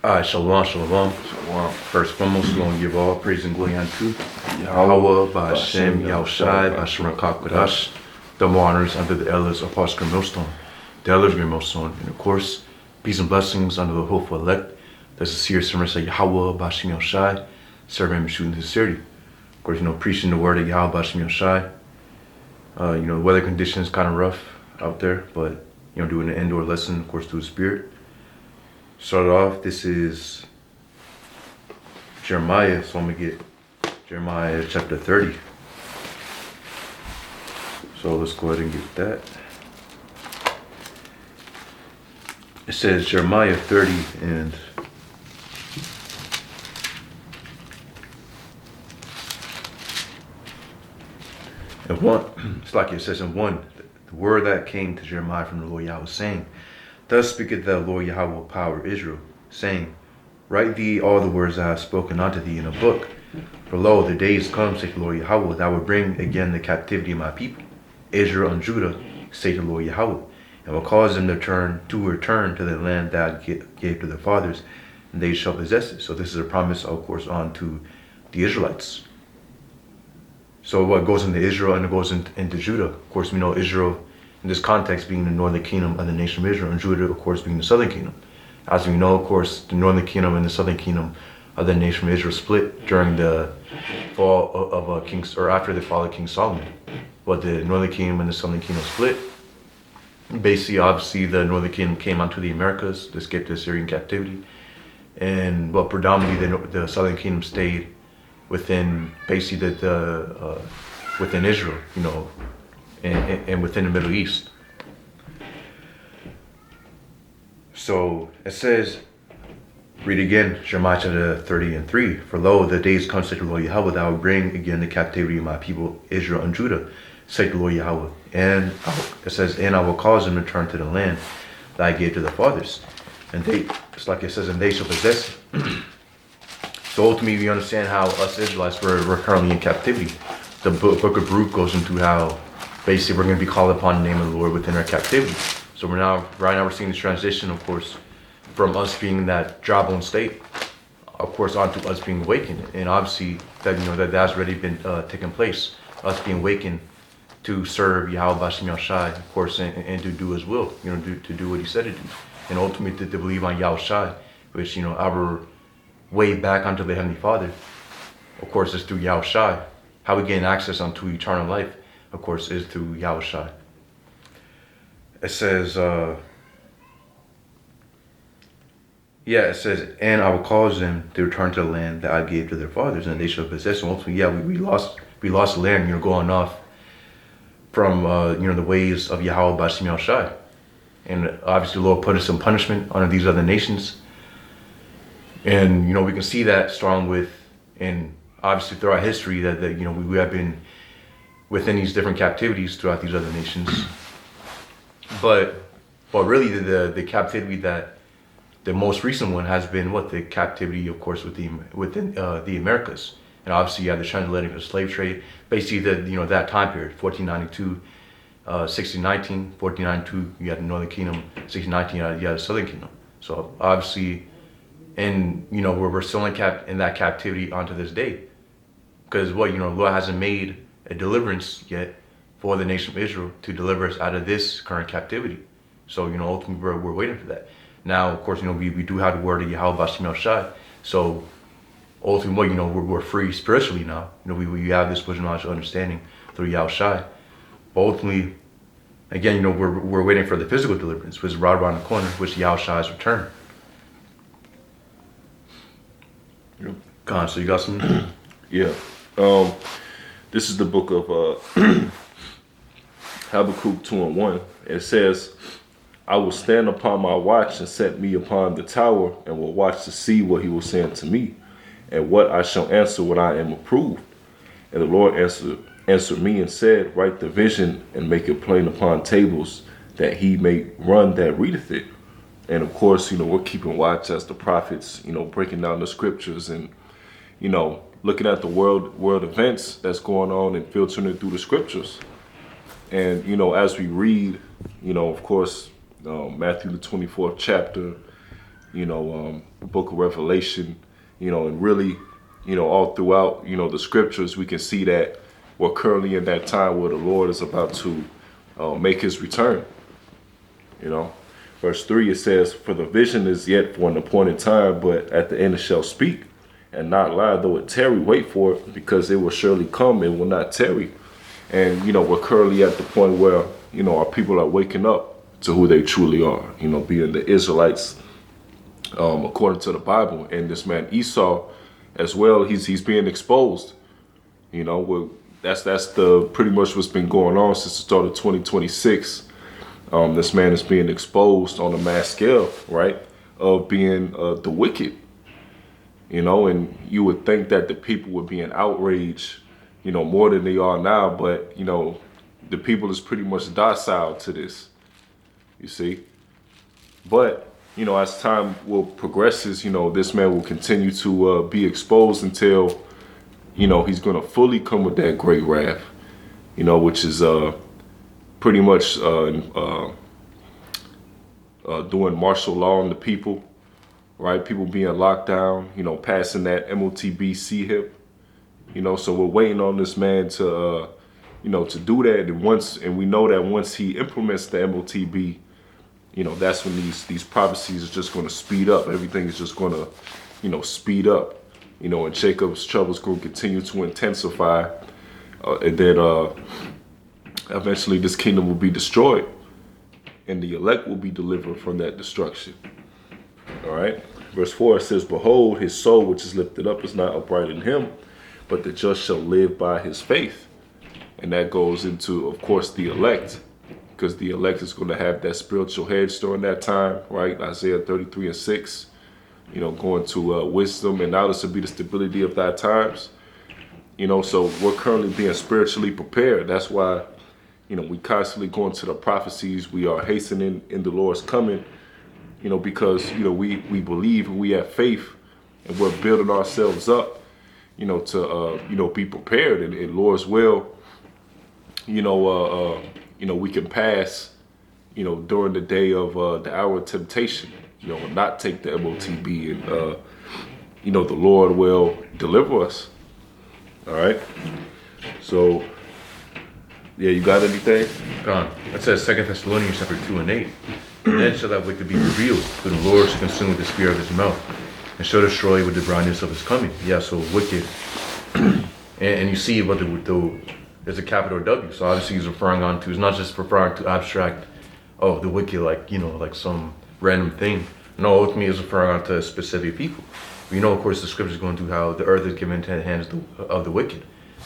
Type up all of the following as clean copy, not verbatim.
Shalom, shalom. Shalom. First and foremost, we want to give all praise and glory unto Yahweh, Yahweh, Ba'Hashem, Yahushai, Ba'Shem Rakakadash, double honors under the elders of Apostle Millstone, the elders of Millstone, and of course, peace and blessings under the hopeful elect, the sincere servants of Yahweh, Ba'Shem Yahushai, serving him shooting sincerity. Of course, preaching the word of Yahweh, Ba'Shem Yahushai. The weather conditions kind of rough out there, but, doing an indoor lesson, of course, through the Spirit. Start off, this is Jeremiah, so I'm going to get Jeremiah chapter 30. So let's go ahead and get that. It says Jeremiah 30 and one, it's like it says in one, the word that came to Jeremiah from the Lord Yahweh saying, Thus speaketh the Lord Yahweh of power Israel, saying, Write thee all the words I have spoken unto thee in a book. For lo, the days come, saith the Lord Yahweh, that I will bring again the captivity of my people, Israel and Judah, saith the Lord Yahweh, and will cause them to return to the land that I gave to their fathers, and they shall possess it. So this is a promise, of course, on to the Israelites. So what goes into Israel and it goes into Judah. Of course, we know Israel, in this context, being the northern kingdom of the nation of Israel, and Judah, of course, being the southern kingdom. As we know, of course, the northern kingdom and the southern kingdom of the nation of Israel split during the fall of kings, or after the fall of King Solomon. But the northern kingdom and the southern kingdom split. Basically, obviously, the northern kingdom came onto the Americas to escape the Assyrian captivity, and predominantly the southern kingdom stayed within basically within Israel, and within the Middle East. So it says, read again, Jeremiah chapter 30 and 3. For lo, the days come, saith the Lord Yahweh, that I will bring again the captivity of my people, Israel and Judah, saith the Lord Yahweh. And it says, and I will cause them to return to the land that I gave to their fathers. And it's like it says, and they shall possess it. So ultimately, we understand how us Israelites were currently in captivity. The book of Ruth goes into how basically we're going to be called upon the name of the Lord within our captivity. So right now we're seeing this transition, of course, from us being in that jawbone state, of course, onto us being awakened. And obviously that's already been taking place. Us being awakened to serve Yahweh Ba'Shem Yahushai, of course, and to do His will, to do what He said to do, and ultimately to believe on Yahushai, which our way back onto the Heavenly Father, of course, is through Yahushai. How we gain access unto eternal life, of course, is through Yahushai. It says, it says, and I will cause them to return to the land that I gave to their fathers, and they shall possess it. Ultimately, we lost the land, going off from, the ways of Yahweh Ba'Shem Yahushai. And obviously, the Lord put some punishment on these other nations. And, we can see that strong and obviously throughout history that we have been within these different captivities throughout these other nations. But really the captivity that the most recent one has been the captivity, of course, within the Americas. And obviously you have the transatlantic slave trade, basically that time period, 1492, 1619, 1492, you had the Northern Kingdom, 1619, you had the Southern Kingdom. So obviously, and we're still in that captivity onto this day, because the Lord hasn't made a deliverance yet for the nation of Israel to deliver us out of this current captivity. So ultimately we're waiting for that. Now, of course, we do have the word of Yahweh Ba'Shem Yahushai. So ultimately, we're free spiritually now. We have this wisdom, knowledge, understanding through Yahushai. But ultimately, again, we're waiting for the physical deliverance, which is right around the corner, which is Yahushui's return. Yep. Con, so you got something? Yeah. This is the book of Habakkuk 2:1. It says, I will stand upon my watch and set me upon the tower, and will watch to see what he will say unto me, and what I shall answer when I am approved. And the Lord answered me and said, Write the vision and make it plain upon tables, that he may run that readeth it. And of course, we're keeping watch as the prophets, breaking down the scriptures and, looking at the world events that's going on and filtering it through the scriptures. And, as we read, of course, Matthew the 24th chapter, the book of Revelation, and really, all throughout, the scriptures, we can see that we're currently in that time where the Lord is about to make his return. Verse 3, it says, "For the vision is yet for an appointed time, but at the end it shall speak, and not lie, though it tarry, wait for it, because it will surely come, and will not tarry." And, we're currently at the point where, our people are waking up to who they truly are, being the Israelites, according to the Bible. And this man Esau as well, he's being exposed. That's the pretty much what's been going on since the start of 2026. This man is being exposed on a mass scale, right, of being the wicked. And you would think that the people would be in outrage, more than they are now, but the people is pretty much docile to this, you see. But as time will progresses, this man will continue to be exposed until he's going to fully come with that great wrath, which is pretty much doing martial law on the people, right? People being locked down, passing that MOTB CHIP, so we're waiting on this man to to do that. And we know that once he implements the MOTB, that's when these prophecies are just going to speed up. Everything is just going to, speed up, and Jacob's troubles going to continue to intensify. And then eventually this kingdom will be destroyed and the elect will be delivered from that destruction. All right. Verse 4, it says, "Behold, his soul which is lifted up is not upright in him, but the just shall live by his faith." And that goes into, of course, the elect, because the elect is going to have that spiritual hedge during that time, right? Isaiah 33:6, going to wisdom, and now this will be the stability of thy times. So we're currently being spiritually prepared. That's why, we constantly go into the prophecies. We are hastening in the Lord's coming, because, we believe and we have faith and we're building ourselves up, to, be prepared. And Lord's will, we can pass, during the day of the hour of temptation, and not take the MOTB, and, the Lord will deliver us. All right. So, yeah, you got anything? It says 2 Thessalonians chapter 2:8. "And then shall that wicked be revealed, who the Lord shall consume with the spear of his mouth, and shall destroy with the brightness of his coming." Yeah, so wicked. and you see what there's a capital W. So obviously he's referring on to, it's not just referring to abstract, the wicked, like, like some random thing. No, ultimately it's referring on to specific people. We know, of course, the scripture is going to how the earth is given into the hands of the wicked.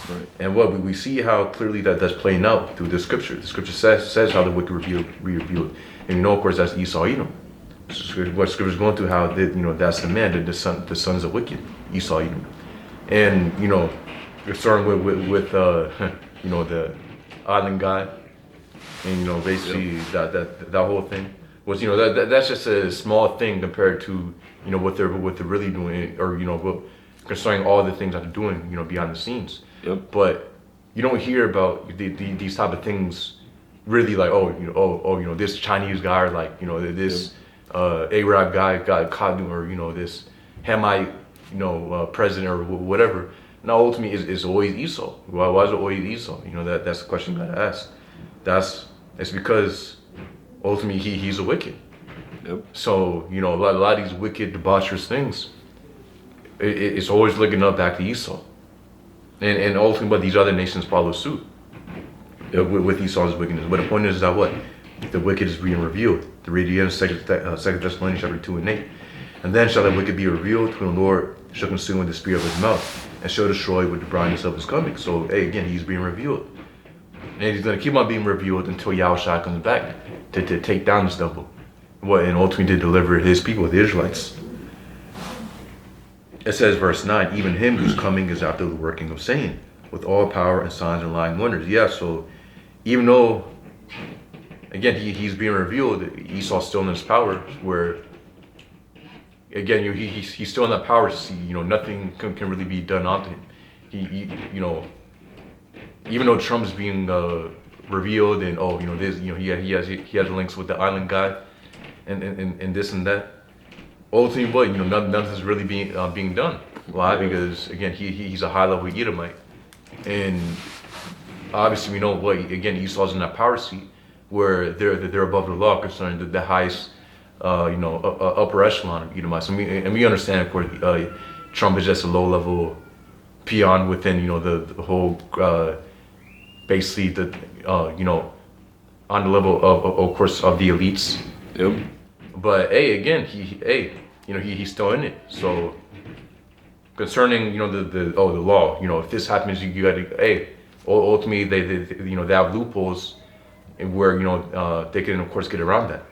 Right. And what we see how clearly that's playing out through the scripture. The scripture says how the wicked revealed. And of course, that's Esau, Edom. What scripture is going through how, that's the man, the sons of wicked, Esau, Edom. And, you're starting with the island guy, and basically that whole thing was that's just a small thing compared to what they're really doing, or concerning all the things that they're doing behind the scenes. Yep. But you don't hear about these type of things really, like this Chinese guy, or like this Arab guy got caught, or this Hamite president or whatever. Now, ultimately, it's always Esau. Why is it always Esau? That's the question you gotta ask. It's because ultimately he's a wicked. Yep. So a lot of these wicked, debaucherous things, it's always looking up back to Esau, and ultimately, but these other nations follow suit with Esau's wickedness. But the point is that what the wicked is being revealed. To read again, 2 Thessalonians chapter 2:8, "And then shall the wicked be revealed, whom the Lord shall consume with the spear of his mouth, and shall destroy with the brightness of his coming." So, again, he's being revealed. And he's going to keep on being revealed until Yahushua comes back to take down this devil. And ultimately to deliver his people, the Israelites. It says, verse 9, "Even him whose coming is after the working of Satan, with all power and signs and lying wonders." Yeah, so even though, again, he's being revealed, Esau's still in his power, where, again, he's still in that power to see, nothing can really be done onto him. He even though Trump's being revealed, and this, he has links with the island guy, and this and that. ultimately, but nothing's really being done. Why? Because again, he's a high level Edomite, and obviously we know what again Esau's in that power seat where they're above the law concerning the highest upper echelon of Edomites. And we understand, of course, Trump is just a low level peon within the whole basically the on the level of course of the elites. Yep. But hey, again, he's still in it. So concerning the law, if this happens, you got to ultimately they have loopholes where they can of course get around that.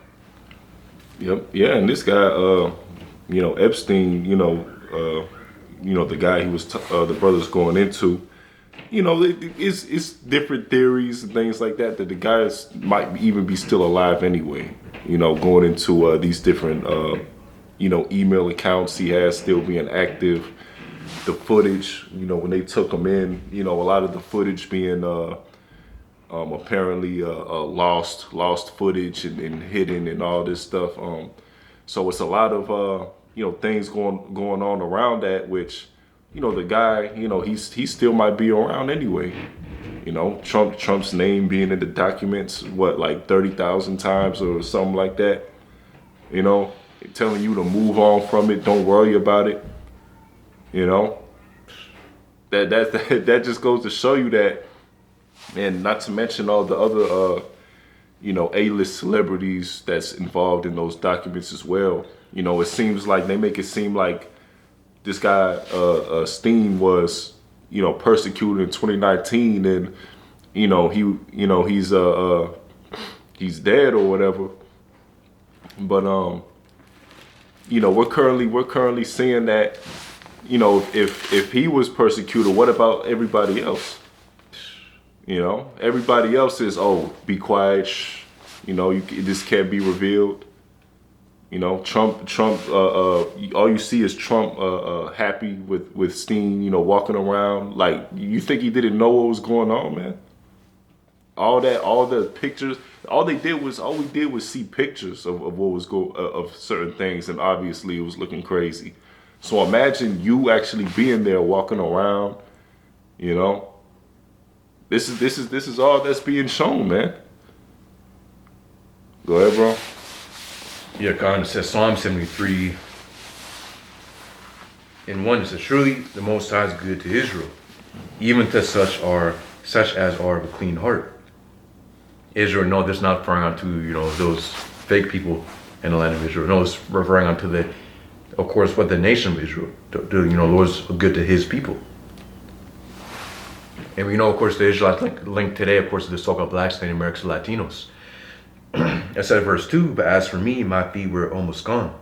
Yep. Yeah, and this guy, Epstein, the guy he was the brothers going into, it's different theories and things like that the guys might even be still alive anyway. Going into these different email accounts he has still being active. The footage, when they took him in, a lot of the footage being apparently lost footage and hidden and all this stuff. So it's a lot of things going on around that, which the guy he still might be around anyway. Trump's name being in the documents like 30,000 times or something like that. Telling you to move on from it, don't worry about it. That just goes to show you that. And not to mention all the other, A-list celebrities that's involved in those documents as well. It seems like they make it seem like this guy, Steen, was, persecuted in 2019, and he's dead or whatever. But we're currently seeing that, if he was persecuted, what about everybody else? Everybody else is, be quiet. Shh. This can't be revealed. Trump. All you see is Trump happy with Steen. Walking around like you think he didn't know what was going on, man. All the pictures. All we did was see pictures of what was of certain things, and obviously it was looking crazy. So imagine you actually being there, walking around. This is all that's being shown, man. Go ahead, bro. Yeah, God, it says Psalm 73 in 1, it says, surely the Most High is good to Israel, even to such as are of a clean heart. Israel, no, this is not referring on to, those fake people in the land of Israel. No, it's referring on to of course, what the nation of Israel. The Lord's good to his people. And we know, of course, the Israelites linked today, of course, to the so-called blacks, Native Americans, Latinos. It said verse 2, but as for me, my feet were almost gone.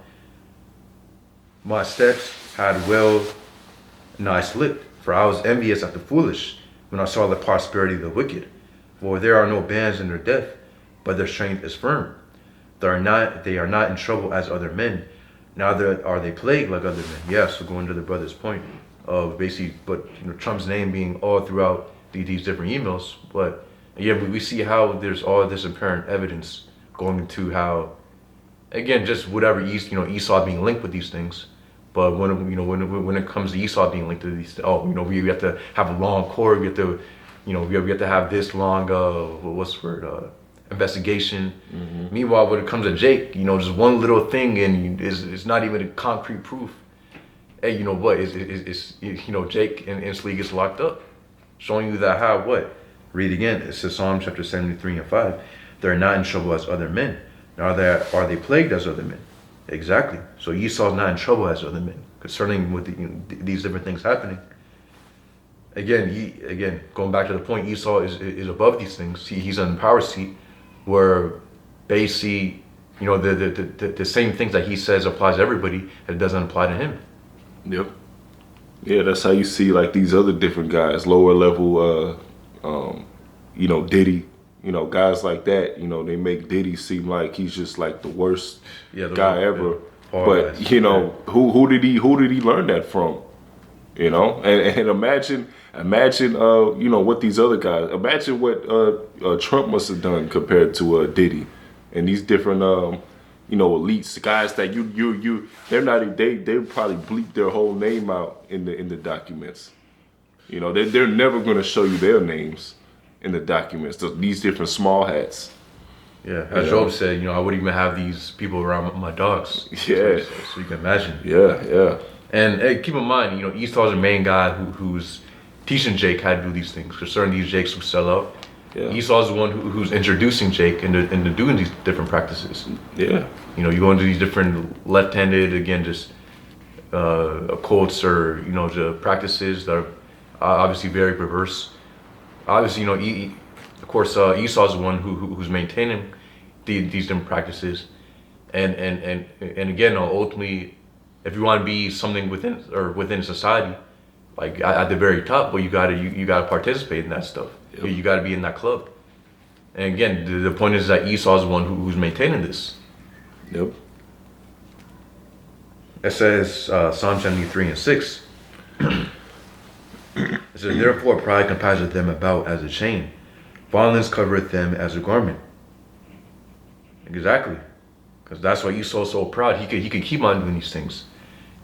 My steps had well nigh slipped, for I was envious at the foolish when I saw the prosperity of the wicked. For there are no bands in their death, but their strength is firm. They are not in trouble as other men, neither are they plagued like other men. Yeah, so going to the brother's point of basically, but Trump's name being all throughout these different emails, but yeah, we see how there's all this apparent evidence going into how, again, just whatever Esau being linked with these things. But when it comes to Esau being linked to these, we have to have a long court. We have to, we have to have this long what's the word, investigation. Mm-hmm. Meanwhile, when it comes to Jake, just one little thing and it's not even a concrete proof. Hey, you know what? It's Jake instantly gets locked up, showing you that how what. Read again. It says Psalm chapter 73 and 5. They are not in trouble as other men, nor are they plagued as other men. Exactly. So Esau's not in trouble as other men concerning with these different things happening. Again, going back to the point, Esau is above these things. He's on the power seat, where basically, the same things that he says applies to everybody, it doesn't apply to him. Yep. Yeah, that's how you see like these other different guys, lower level. Diddy, guys like that, they make Diddy seem like he's just like the worst guy ever. But who did he learn that from? And imagine what these other guys. Imagine what Trump must have done compared to Diddy, and these different elites, guys that they're not, they probably bleep their whole name out in the documents. They're never going to show you their names in the documents. These different small hats. Yeah, as Job said, I wouldn't even have these people around my dogs. Yeah. So you can imagine. Yeah. And hey, keep in mind, Esau's the main guy who's teaching Jake how to do these things. Because certain these Jakes will sell out. Yeah. Esau's the one who's introducing Jake into doing these different practices. Yeah. You go into these different left-handed, again, just occults or, the practices that are obviously very perverse. Obviously, of course, Esau's the one who's maintaining these different practices. And again, ultimately, if you want to be something within society, like at the very top, well, you gotta participate in that stuff. Yep. You gotta be in that club. And again, the point is that Esau's the one who's maintaining this. Yep. It says Psalm 73:6. It says, therefore pride compasseth them about as a chain, violence covereth them as a garment. Exactly, because that's why Esau's so proud. He could keep on doing these things,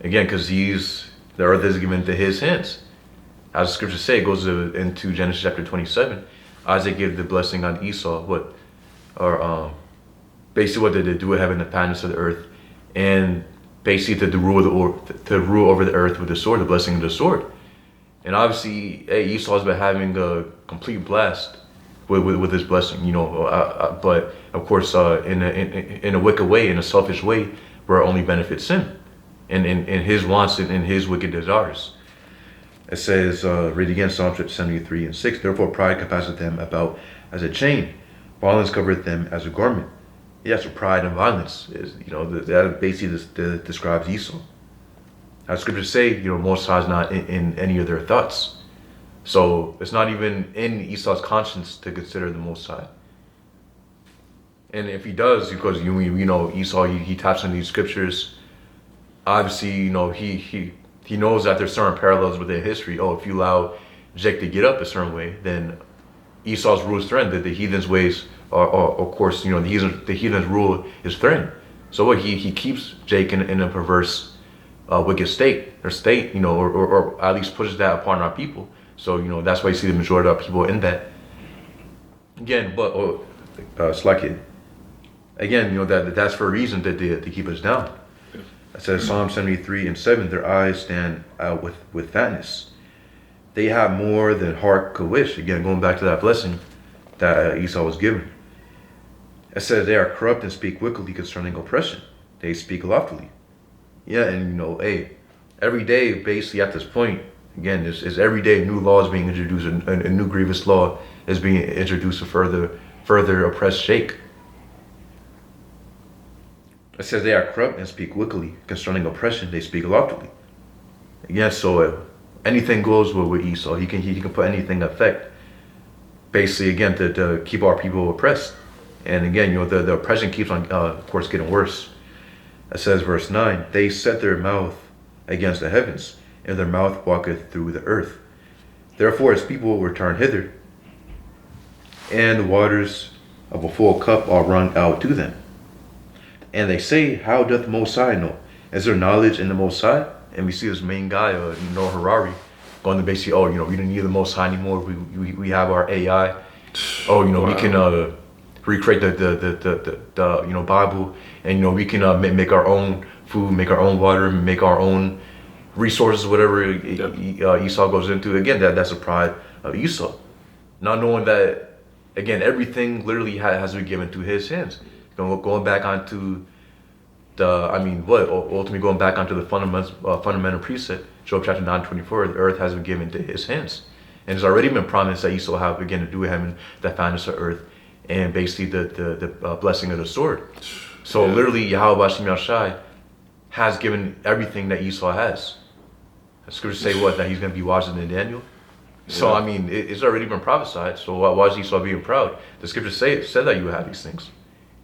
again, because the earth is given into his hands. As the scriptures say, it goes into Genesis chapter 27. Isaac gave the blessing on Esau, basically what they do having the fatness of the earth, and basically to rule over the earth with the sword, the blessing of the sword. And obviously, Esau's been having a complete blast with his blessing, but of course, in a wicked way, in a selfish way, where it only benefits him, and in his wants and in his wicked desires. It says, read again, Psalm 73:6. Therefore, pride compasseth them about as a chain, violence covereth them as a garment. Yes, so pride and violence is, that basically describes Esau. As scriptures say, Most High is not in any of their thoughts. So it's not even in Esau's conscience to consider the Most High. And if he does, because Esau, he taps into these scriptures. Obviously, he knows that there's certain parallels within history. Oh, if you allow Jake to get up a certain way, then Esau's rule is threatened. The heathen's ways are of course, the heathen's rule is threatened. So what he keeps Jake in a perverse, wicked state, or at least pushes that upon our people. So that's why you see the majority of our people in that. Again, but Slack again, that's for a reason that to keep us down. It says Psalm 73:7. Their eyes stand out with fatness. They have more than heart could wish. Again, going back to that blessing that Esau was given. It says they are corrupt and speak wickedly concerning oppression. They speak loftily. Yeah, and every day, basically at this point, again, is every day new laws being introduced, a new grievous law is being introduced to further oppress Jake. It says they are corrupt and speak wickedly concerning oppression. They speak loftily. Again, so anything goes with Esau. He can put anything in effect. Basically, again, to keep our people oppressed. And again, the oppression keeps on, of course, getting worse. It says, verse 9, they set their mouth against the heavens, and their mouth walketh through the earth. Therefore his people return hither, and the waters of a full cup are run out to them. And they say, how doth the Most High know? Is there knowledge in the Most High? And we see this main guy, Noah Harari, going to basically, we don't need the Most High anymore. We have our AI. Wow. We can recreate the Bible, and we can make our own food, make our own water, make our own resources, whatever Esau goes into. Again, that's a pride of Esau, not knowing that, again, everything literally has to be given to his hands. Going back onto ultimately going back onto the fundamental precept, Job chapter 9:24, the earth has been given to his hands. And it's already been promised that Esau have, again, to do with him the fatness of earth, and basically the blessing of the sword. So literally, Yahweh Hashem Yahshai has given everything that Esau has. The scriptures say that he's going to be wiser than Daniel. So it's already been prophesied. So why is Esau being proud? The scriptures said that you would have these things.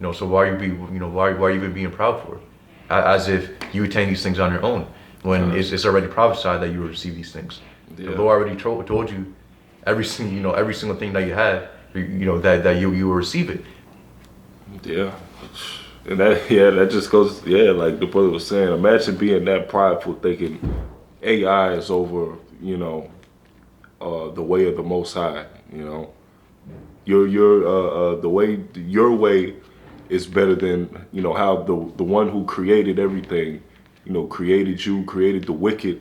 So why are you even being proud for it? As if you attain these things on your own, when it's already prophesied that you will receive these things. Yeah. The Lord already told you every single thing that you have, that you will receive it. Yeah, And that just goes, like the brother was saying. Imagine being that prideful, thinking AI is over, the way of the Most High. The way your way is better than how the one who created everything, created you, created the wicked.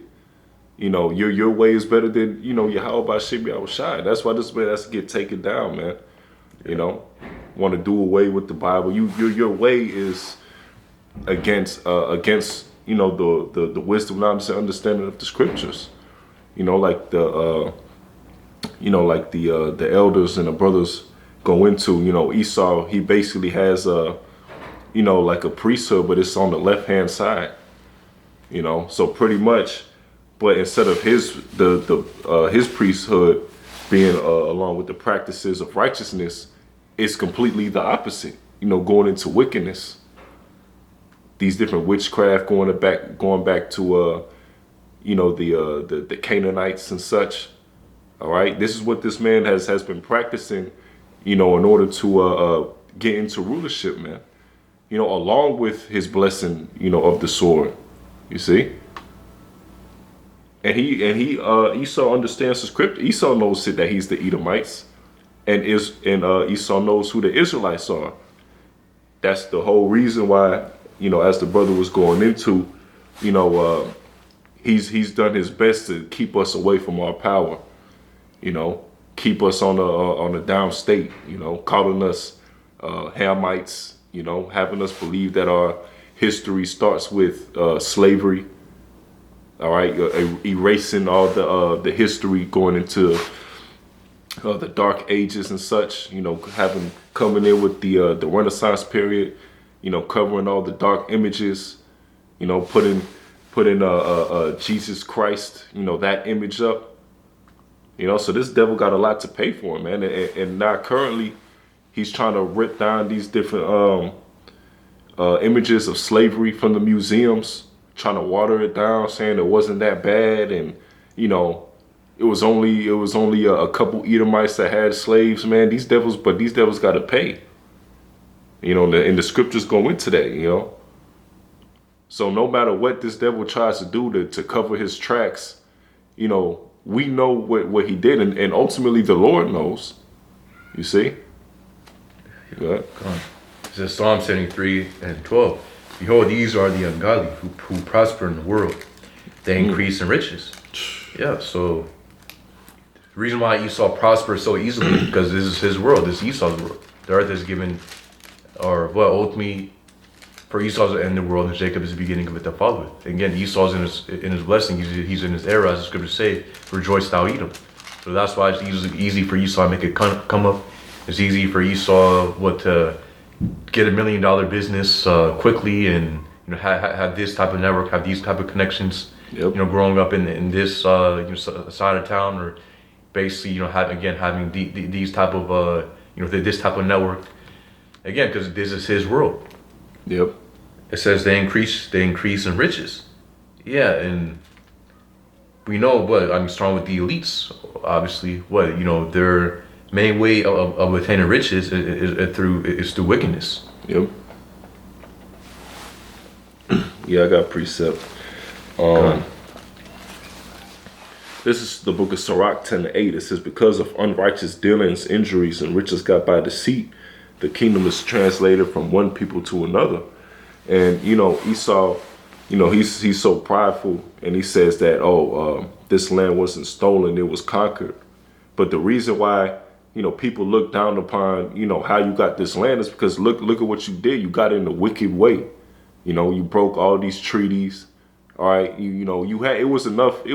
Your way is better than Yahweh Shibbi Awashai. That's why this man has to get taken down, man. Want to do away with the Bible. Your way is against the wisdom and understanding of the scriptures. Like the elders and the brothers go into. Esau, he basically has like a priesthood, but it's on the left hand side. So pretty much, but instead of his priesthood being along with the practices of righteousness, it's completely the opposite. Going into wickedness. These different witchcraft going back to the Canaanites and such. All right, this is what this man has been practicing, in order to get into rulership, man. Along with his blessing, of the sword. You see. And Esau understands the script. Esau knows that he's the Edomites, and Esau knows who the Israelites are. That's the whole reason why, as the brother was going into, he's done his best to keep us away from our power. Keep us on a down state. Calling us Hamites. Having us believe that our history starts with slavery. All right, erasing all the history going into the Dark Ages and such. Coming in with the Renaissance period. Covering all the dark images. Putting Jesus Christ. That image up. So this devil got a lot to pay for, man. And now currently, he's trying to rip down these different images of slavery from the museums. Trying to water it down, saying it wasn't that bad, and it was only a couple Edomites that had slaves, man. These devils got to pay. And the scriptures go into that, So no matter what this devil tries to do to cover his tracks, we know what he did, and ultimately the Lord knows. You see? Go ahead. It says Psalm 73:12. Behold, these are the ungodly who prosper in the world. They increase in riches. Yeah, so the reason why Esau prospers so easily because this is his world. This is Esau's world. The earth is given, ultimately, for Esau's the end of the world, and Jacob is the beginning of it that followeth. Again, Esau's in his blessing. He's in his era, as the scriptures say. Rejoice, thou Edom. So that's why it's easy for Esau to make it come up. It's easy for Esau to get $1 million business quickly, and have this type of network, have these type of connections. Yep. Growing up in this side of town, or basically having these type of this type of network. Again, because this is his world. Yep. It says they increase in riches. Yeah, and we know starting with the elites, obviously, their main way of attaining riches is through wickedness. Yep. Yeah, I got precept. This is the book of Sirach 10:8. It says, because of unrighteous dealings, injuries, and riches got by deceit, the kingdom is translated from one people to another. And, Esau, he's so prideful, and he says that, this land wasn't stolen, it was conquered. But the reason why, people look down upon, how you got this land is because look at what you did. You got it in a wicked way. You broke all these treaties. All right. You had, it was enough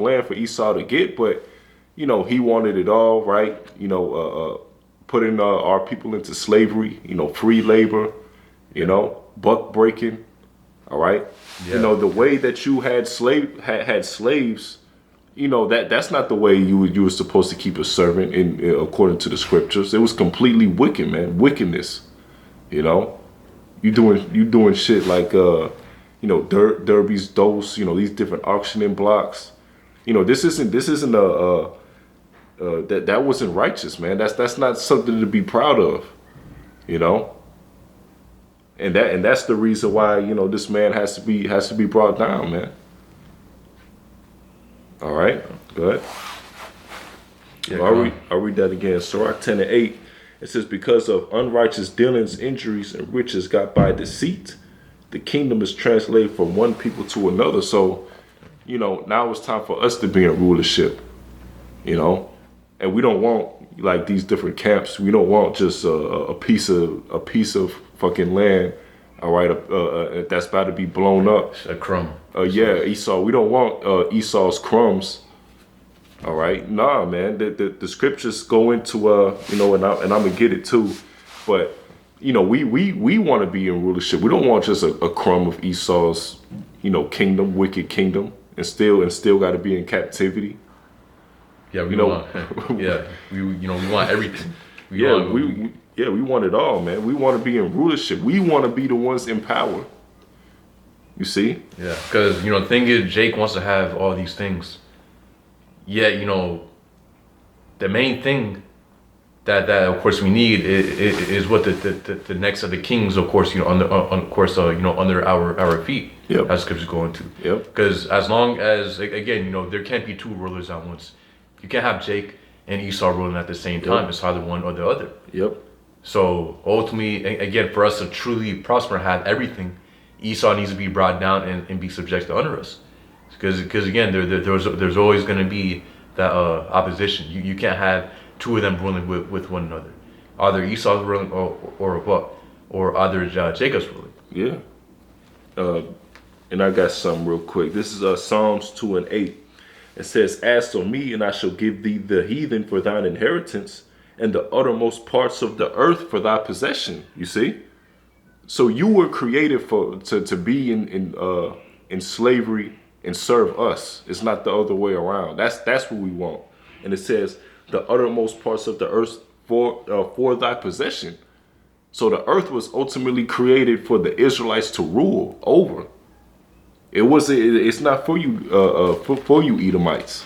land for Esau to get, but, he wanted it all, right? Putting our people into slavery, free labor, buck breaking. All right. Yeah. The way that you had slaves, that's not the way you were supposed to keep a servant according to the scriptures. It was completely wicked, man. Wickedness. You doing shit like derbies, dose, these different auctioning blocks. This isn't that wasn't righteous, man. That's not something to be proud of. And that's the reason why, this man has to be brought down, man. All right, go ahead. Yeah, I'll read that again. Sirach 10 and 8. It says, because of unrighteous dealings, injuries, and riches got by deceit, the kingdom is translated from one people to another. So, now it's time for us to be in rulership, and we don't want like these different camps. We don't want just a piece of fucking land, all right, that's about to be blown up. a crumb. Yeah, Esau. We don't want Esau's crumbs. All right, nah, man. The scriptures go into and I'm gonna get it too, but we want to be in rulership. We don't want just a crumb of Esau's kingdom, wicked kingdom, and still got to be in captivity. Yeah, we want. Yeah, we want everything. We want it all, man. We want to be in rulership. We want to be the ones in power. You see? Yeah, because the thing is, Jake wants to have all these things. Yet, the main thing that of course we need is what the next of the kings, of course, under our feet. Yep. As scripture's going to. Yep. Because as long as, again, there can't be two rulers at once. You can't have Jake and Esau ruling at the same time. Yep. It's either one or the other. Yep. So ultimately, again, for us to truly prosper and have everything, Esau needs to be brought down and be subjected under us. Because again, there's always going to be that opposition. You can't have two of them ruling with one another. Either Esau's ruling or what? Or either Jacob's ruling. Yeah. And I got some real quick. This is Psalms 2 and 8. It says, ask of me, and I shall give thee the heathen for thine inheritance, and the uttermost parts of the earth for thy possession. You see? So you were created to be in slavery and serve us. It's not the other way around. That's what we want. And it says the uttermost parts of the earth for thy possession. So the earth was ultimately created for the Israelites to rule over. It's not for you for you Edomites.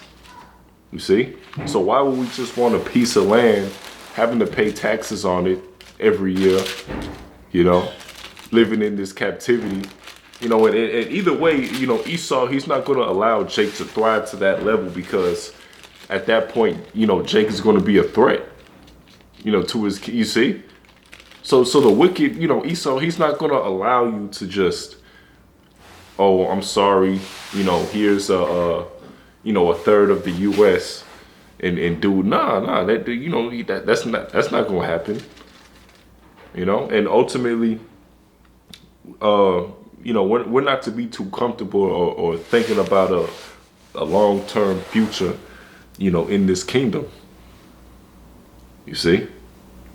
You see? So why would we just want a piece of land, having to pay taxes on it every year, living in this captivity? And either way, Esau, he's not going to allow Jake to thrive to that level, because at that point, Jake is going to be a threat, to his, you see? So the wicked, Esau, he's not going to allow you to just, oh, I'm sorry, here's a third of the U.S. and do, that's not going to happen, and ultimately, we're not to be too comfortable or thinking about a long-term future, in this kingdom. You see?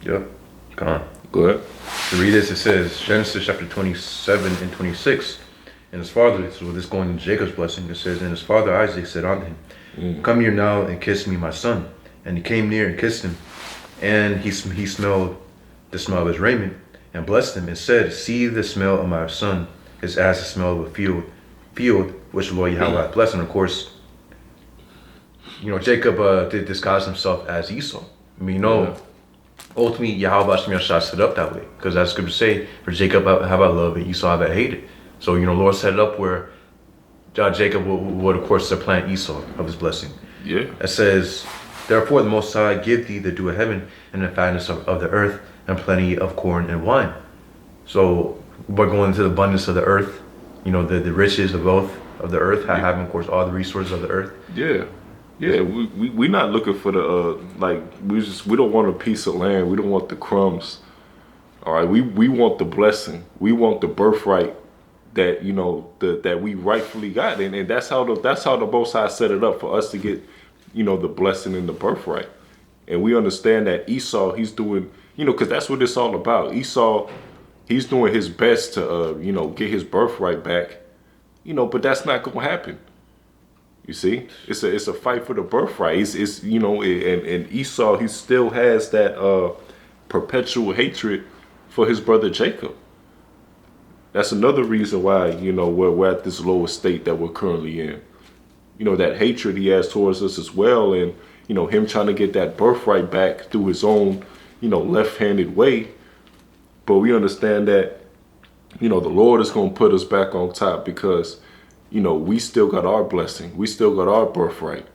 Yep. Come on. Go ahead. To read this, it says, Genesis chapter 27 and 26. And his father, so this going in Jacob's blessing, it says, and his father Isaac said unto him, come here now and kiss me, my son. And he came near and kissed him. And he smelled the smell of his raiment and blessed him and said, see the smell of my son is as the smell of a field which the Lord Yahweh hath blessed. And of course, Jacob did disguise himself as Esau. I mean, ultimately Yahweh set it up that way, because as scripture say, for Jacob have I loved and Esau have I hated. So Lord set it up where Jacob would of course supplant Esau of his blessing. Yeah. It says, therefore the Most High give thee the dew of heaven and the fatness of the earth and plenty of corn and wine. So we're going into the abundance of the earth, the riches, the wealth of the earth, having of course all the resources of the earth. Yeah. Yeah, we're not looking for the we don't want a piece of land. We don't want the crumbs. All right, we want the blessing. We want the birthright that that we rightfully got, and that's how the Most High set it up for us to get the blessing and the birthright. And we understand that Esau, he's doing because that's what it's all about. Esau, he's doing his best to get his birthright back, but that's not gonna happen. You see, it's a fight for the birthright. It's and Esau, he still has that perpetual hatred for his brother Jacob. That's another reason why we're at this lower state that we're currently in. That hatred he has towards us as well, and him trying to get that birthright back through his own left-handed way. But we understand that the Lord is going to put us back on top because, we still got our blessing. We still got our birthright,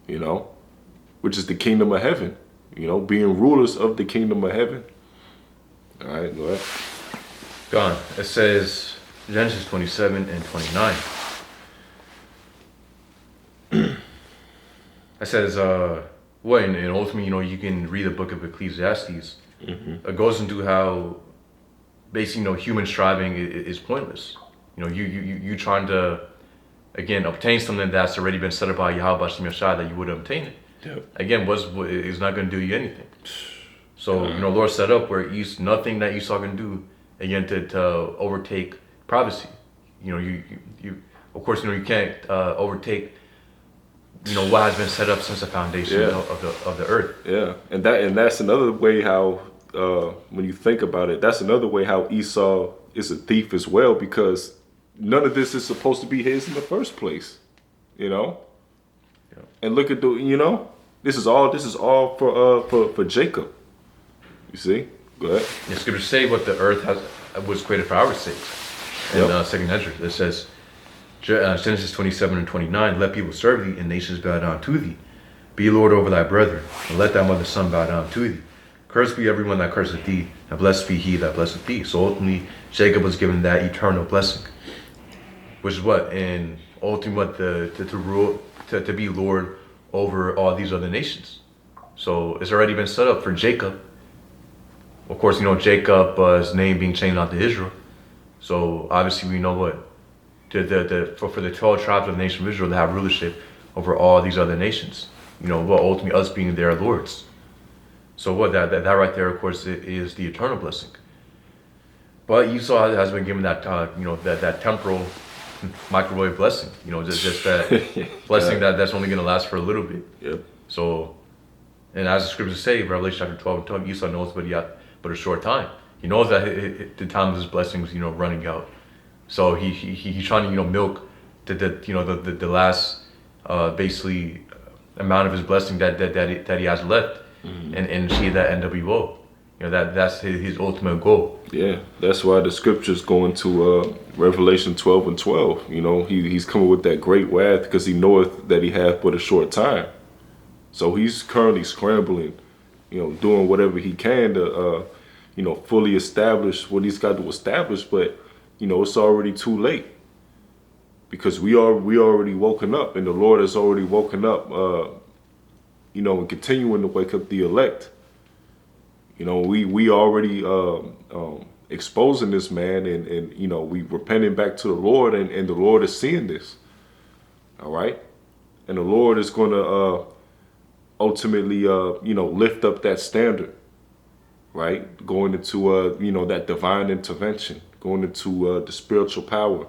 you know, which is the kingdom of heaven, being rulers of the kingdom of heaven. All right, go ahead. Gone. It says Genesis 27 and 29. It says, and ultimately, you can read the book of Ecclesiastes. It goes into how basically, human striving is pointless. You trying to, again, obtain something that's already been set up by Yahweh Shem Yashai that you would obtain it. Yep. Again, is not going to do you anything. So, Lord set up where nothing that Esau can do, again, to overtake privacy. You of course, you can't overtake, what has been set up since the foundation of the earth. Yeah, and that's another way how, when you think about it, that's another way how Esau is a thief as well, because none of this is supposed to be his in the first place, Yeah. And look at this is all for Jacob. You see, go ahead. The scriptures say what the earth was created for our sakes. In Second Ezra, it says, Genesis 27 and 29, let people serve thee and nations bow down to thee. Be Lord over thy brethren, and let thy mother's son bow down to thee. Cursed be everyone that curseth thee, and blessed be he that blesseth thee. So ultimately, Jacob was given that eternal blessing, which is what, and ultimately, what to rule, to be Lord over all these other nations. So it's already been set up for Jacob. Of course, Jacob's name being changed out to Israel. So obviously, we know what for the 12 tribes of the nation of Israel to have rulership over all these other nations. Ultimately us being their lords. So what that right there, of course, is the eternal blessing. But Esau has been given that that temporal microwave blessing. Just that blessing that's only going to last for a little bit. Yep. So, and as the scriptures say, Revelation chapter 12 and 12, Esau knows but a short time. He knows that the time of his blessings, running out. So he's trying to milk the last basically amount of his blessing that he has left, and achieve that NWO. That's his ultimate goal. Yeah, that's why the scriptures go into Revelation 12 and 12. He's coming with that great wrath because he knoweth that he hath but a short time. So he's currently scrambling, doing whatever he can to, fully establish what he's got to establish. But, it's already too late because we already woken up, and the Lord has already woken up, and continuing to wake up the elect. We already exposing this man, and we repenting back to the Lord, and the Lord is seeing this. All right, and the Lord is going to ultimately lift up that standard, right? Going into that divine intervention, going into the spiritual power,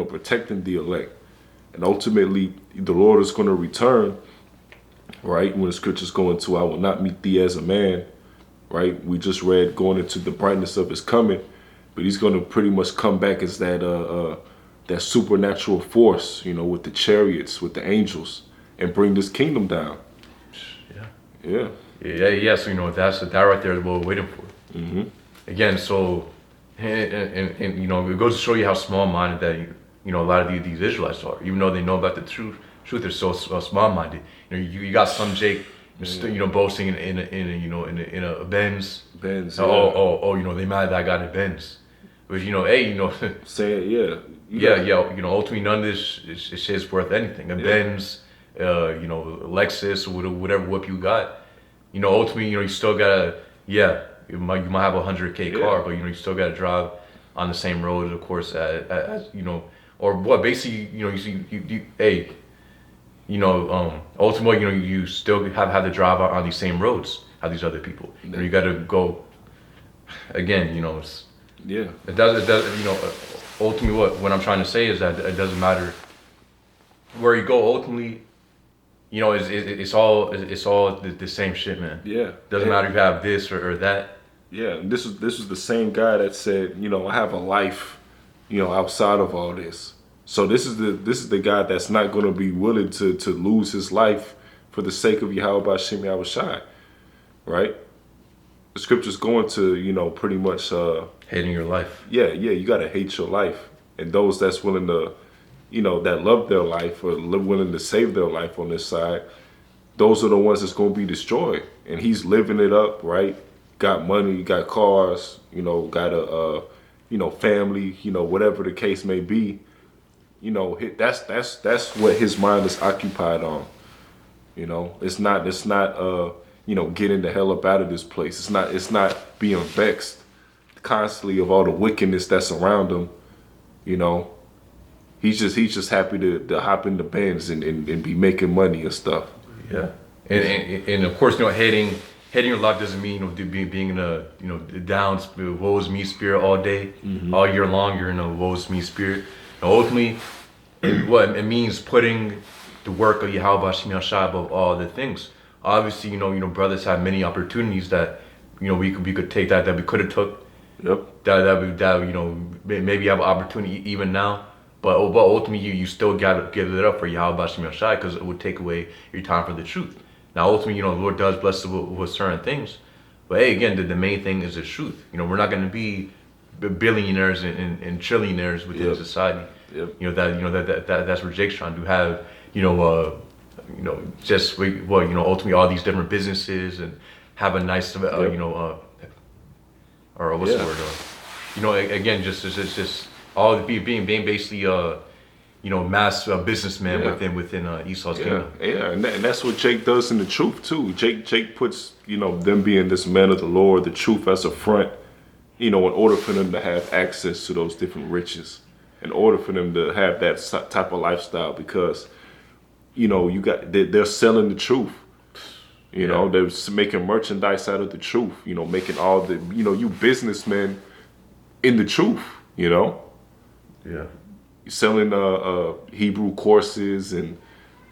protecting the elect, and ultimately the Lord is going to return, right? When the scriptures go into, I will not meet thee as a man. Right, we just read going into the brightness of his coming, but he's going to pretty much come back as that supernatural force, with the chariots, with the angels, and bring this kingdom down. Yeah. So that's that right there is what we're waiting for. Mm-hmm. Again, so and it goes to show you how small-minded that a lot of these Israelites are, even though they know about the truth. They're so small-minded. You got some Jake. Boasting in a Benz. Benz. They mad that I got a Benz. But say it, ultimately none of this shit's worth anything. A Benz, Lexus, or whatever whip you got. Ultimately, you still gotta, you might have a 100K car, but you still gotta drive on the same road, of course, as or what basically, ultimately, you still have to drive on these same roads as these other people. You got to go again. It does. Ultimately, what I'm trying to say is that it doesn't matter where you go. Ultimately, it's all the same shit, man. Yeah. Doesn't matter if you have this or that. Yeah. This was the same guy that said, I have a life, outside of all this. So this is the guy that's not going to be willing to lose his life for the sake of Yahweh Shem Yahweh Shai, right? the scriptures go into, pretty much, Hating your life. yeah, you gotta hate your life, and those that's willing to, that love their life or willing to save their life on this side, those are the ones that's gonna be destroyed. And he's living it up, right? Got money, got cars, got a, family, whatever the case may be. That's what his mind is occupied on. It's not getting the hell up out of this place. It's not being vexed constantly of all the wickedness that's around him. You know, he's just happy to hop in the bands and be making money and stuff. Yeah, and of course, hating your life doesn't mean being in a down woe is me spirit all day, all year long. You're in a woe is me spirit. And ultimately, what it means putting the work of Yahweh Shem Yahshua above all other things. Obviously, brothers have many opportunities that we could take that we could have took. Yep. That maybe have an opportunity even now. But ultimately, you still gotta give it up for Yahweh Shem Yahshua because it would take away your time for the truth. Now, ultimately, the Lord does bless us with certain things. But hey, again, the main thing is the truth. We're not going to be billionaires and trillionaires within society. Yep. That's what Jake's trying to have. Ultimately all these different businesses and have a nice, or what's the word? Again, just all the being basically, mass businessman within Esau's kingdom. Yeah, and that's what Jake does in the truth too. Jake puts them being this man of the Lord, the truth as a front. In order for them to have access to those different riches, in order for them to have that type of lifestyle, because they're selling the truth. They're making merchandise out of the truth. Making all the you businessmen in the truth. Yeah. You're selling Hebrew courses and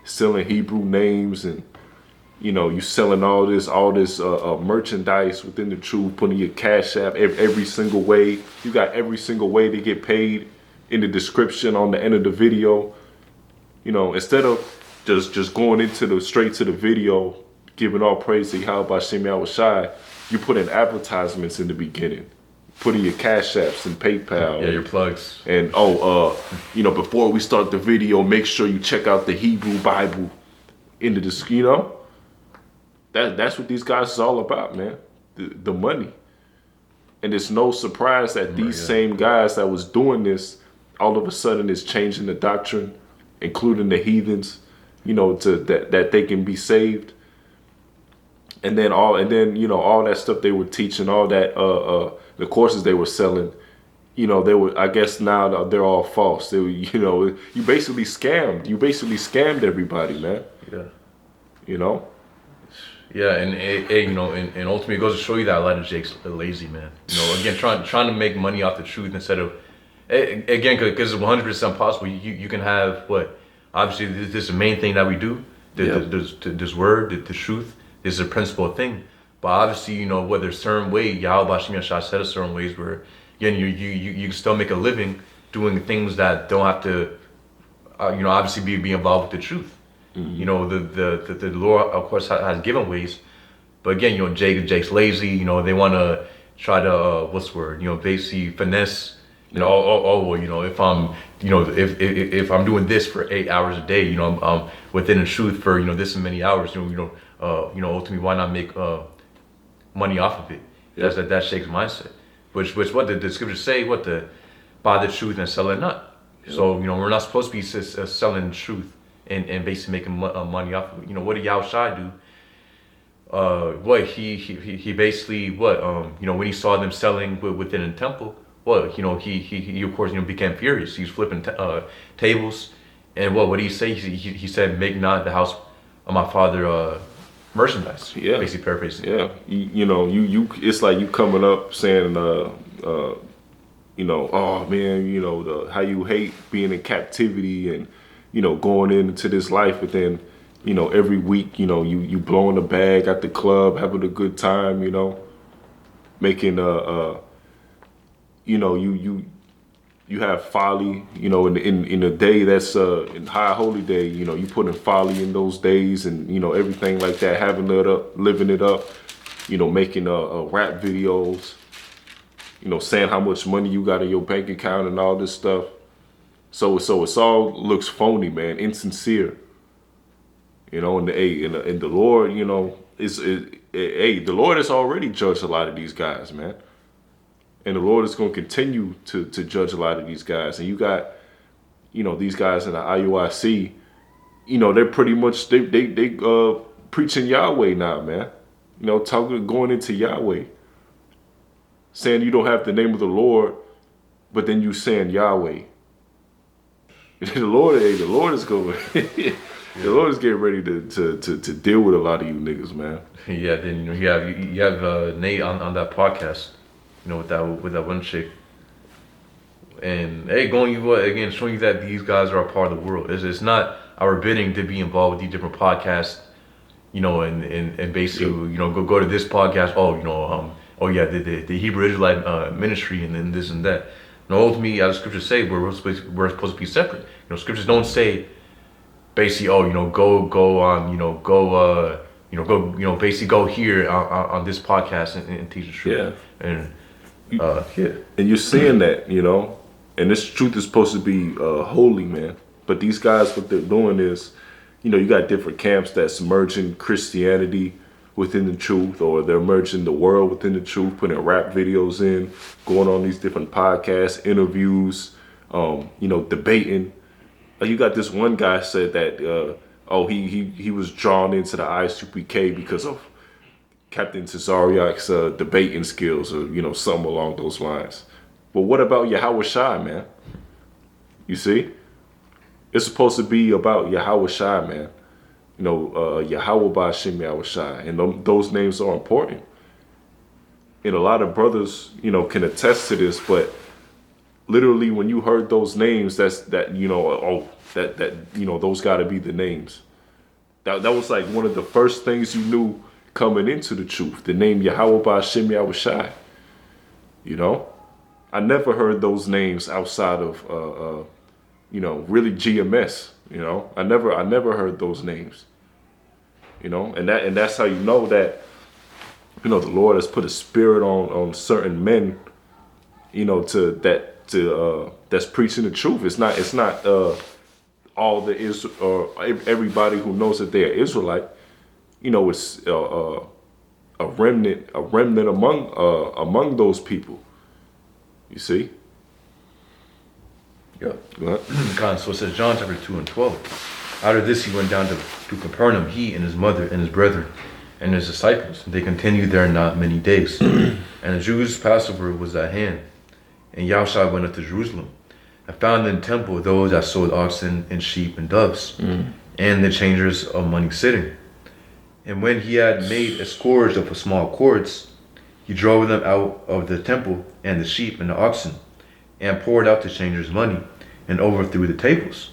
selling Hebrew names, and you selling all this merchandise within the truth, putting your cash app every single way. You got every single way to get paid in the description on the end of the video. Instead of just going straight to the video, giving all praise to Yahweh Shem Yahushai, you put in advertisements in the beginning. Putting your cash apps and PayPal. Yeah, your plugs. And before we start the video, make sure you check out the Hebrew Bible into this, That's what these guys is all about, man. The money. And it's no surprise that these same guys that was doing this all of a sudden is changing the doctrine, including the heathens, that they can be saved. And then all that stuff they were teaching, all that the courses they were selling, they were, I guess now they're all false. They were, you basically scammed. You basically scammed everybody, man. Yeah. Yeah, and ultimately it goes to show you that a lot of Jake's lazy, man. Again, trying to make money off the truth instead of, again, because it's 100% possible. You can have what? Obviously, this is the main thing that we do. This word, the truth. This is a principal thing. But obviously, whether certain way, Yahweh Shem Yahshua said a certain ways where, again, you can still make a living doing things that don't have to, obviously be involved with the truth. Mm-hmm. The Lord, of course, has given ways. But again, Jake's lazy. They want to try to, basically finesse. If I'm, if I'm doing this for 8 hours a day, I'm within the truth for, this many hours, ultimately, why not make money off of it? Yeah. That's Shake's mindset. Which what the scriptures say, buy the truth and sell it not. Yeah. So, we're not supposed to be selling truth and basically making money off of it. What did Yahushua do? He basically, when he saw them selling within the temple, he of course, became furious. He's flipping tables. And what did he say? He said, make not the house of my father merchandise. Yeah. Basically paraphrasing. Yeah. You it's like you coming up saying, oh man, how you hate being in captivity and, going into this life, but then, every week, you blowing the bag at the club, having a good time, making you have folly, in a day that's in high holy day, you put in folly in those days and everything like that, living it up, making rap videos, saying how much money you got in your bank account and all this stuff. So it's all looks phony, man, insincere. And the Lord, the Lord has already judged a lot of these guys, man. And the Lord is going to continue to judge a lot of these guys. And you got, these guys in the IUIC, they're pretty much, they preaching Yahweh now, man. Going into Yahweh. Saying you don't have the name of the Lord, but then you saying Yahweh. The Lord is going. The Lord is getting ready to deal with a lot of you niggas, man. Yeah, then you have Nate on that podcast, with that one chick, and hey, showing you that these guys are a part of the world. It's not our bidding to be involved with these different podcasts, and basically go to this podcast. The Hebrew Israelite ministry, and then this and that. No, ultimately, as the scriptures say, we're supposed to be separate. Scriptures don't say basically, basically go here on this podcast and teach the truth. Yeah. And And you're seeing that, and this truth is supposed to be holy, man. But these guys, what they're doing is, you got different camps that's merging Christianity within the truth, or they're merging the world within the truth, putting rap videos in, going on these different podcasts, interviews, debating. You got this one guy said that, he was drawn into the ISUPK because of Captain Cesariak's debating skills, or something along those lines. But what about Yahweh Shai, man? You see, it's supposed to be about Yahweh Shai, man. Yahweh Ba'Shem Yahweh Shai, and those names are important. And a lot of brothers, can attest to this. But literally, when you heard those names, those got to be the names. That was like one of the first things you knew coming into the truth. The name Yahweh Ba'Shem Yahweh Shai. I never heard those names outside of really GMS. I never heard those names. And that's how you know that, the Lord has put a spirit on certain men, that's preaching the truth. It's not all everybody who knows that they are Israelite. It's a remnant among those people. You see? Yeah. So it says John chapter 2:12. After this he went down to Capernaum, he and his mother and his brethren and his disciples. They continued there not many days. And the Jews' Passover was at hand. And Yahushua went up to Jerusalem and found in the temple those that sold oxen and sheep and doves, and the changers of money sitting. And when he had made a scourge of small cords, he drove them out of the temple, and the sheep and the oxen, and poured out the changers' money, and overthrew the tables.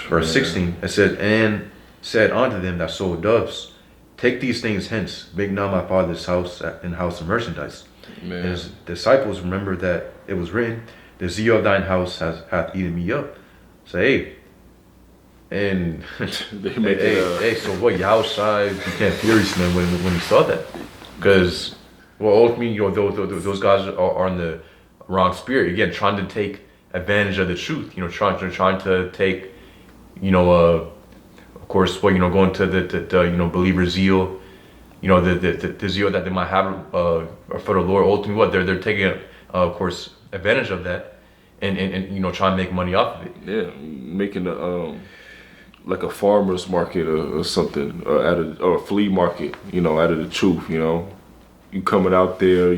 Verse 16, it said, and said unto them that sold doves, take these things hence, make not my father's house an house of merchandise. Man. And his disciples remembered that it was written, the zeal of thine house hath eaten me up. Say, hey, and they make so what Yahushua became furious man when he saw that, because ultimately those guys are in the wrong spirit again, trying to take advantage of the truth, trying to take, of course, going to the believer zeal, the zeal that they might have for the Lord. Ultimately, they're taking, of course, advantage of that, and trying to make money off of it. Yeah, making like a farmer's market or something, or a flea market, out of the truth. You coming out there,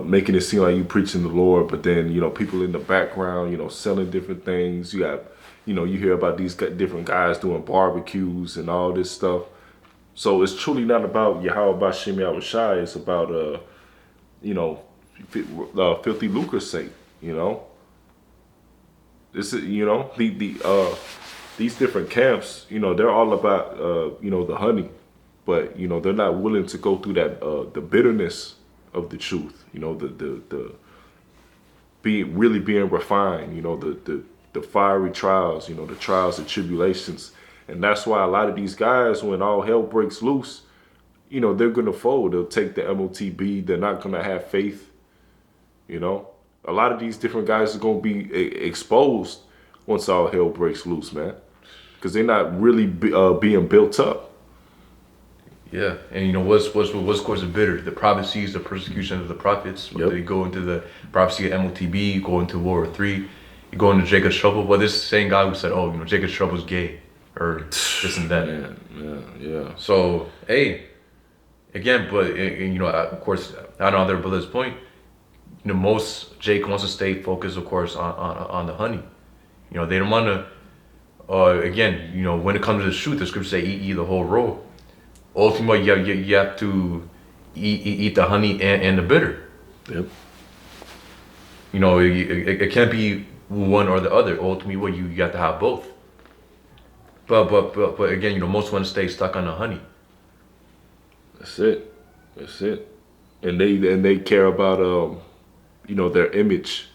making it seem like you preaching the Lord, but then people in the background, selling different things. You got, you hear about these different guys doing barbecues and all this stuff. So it's truly not about Yahweh Ba'Shem Yahweh Shai. It's about filthy lucre's sake. This is these different camps. They're all about the honey, but they're not willing to go through that the bitterness of the truth, the being refined, the fiery trials, the trials and tribulations. And that's why a lot of these guys, when all hell breaks loose, they're gonna fold. They'll take the MOTB. They're not gonna have faith. A lot of these different guys are gonna be exposed once all hell breaks loose, man, because they're not really being built up. Yeah, and what's course of bitter? The prophecies, the persecution of the prophets. Yep. They go into the prophecy of MOTB, go into World War III, you go into Jacob's trouble. Well, this same guy who said, "Oh, Jacob's trouble's gay," or this and that. Yeah. So hey, again, but of course, I know other Bullet's point. Most Jake wants to stay focused, of course, on the honey. They don't want to. Again, when it comes to the truth, the scriptures say, "Eat ye the whole roll." Ultimately, you have to eat the honey and the bitter. Yep. It can't be one or the other. Ultimately, you have to have both. But again, most want to stay stuck on the honey. That's it. And they care about their image.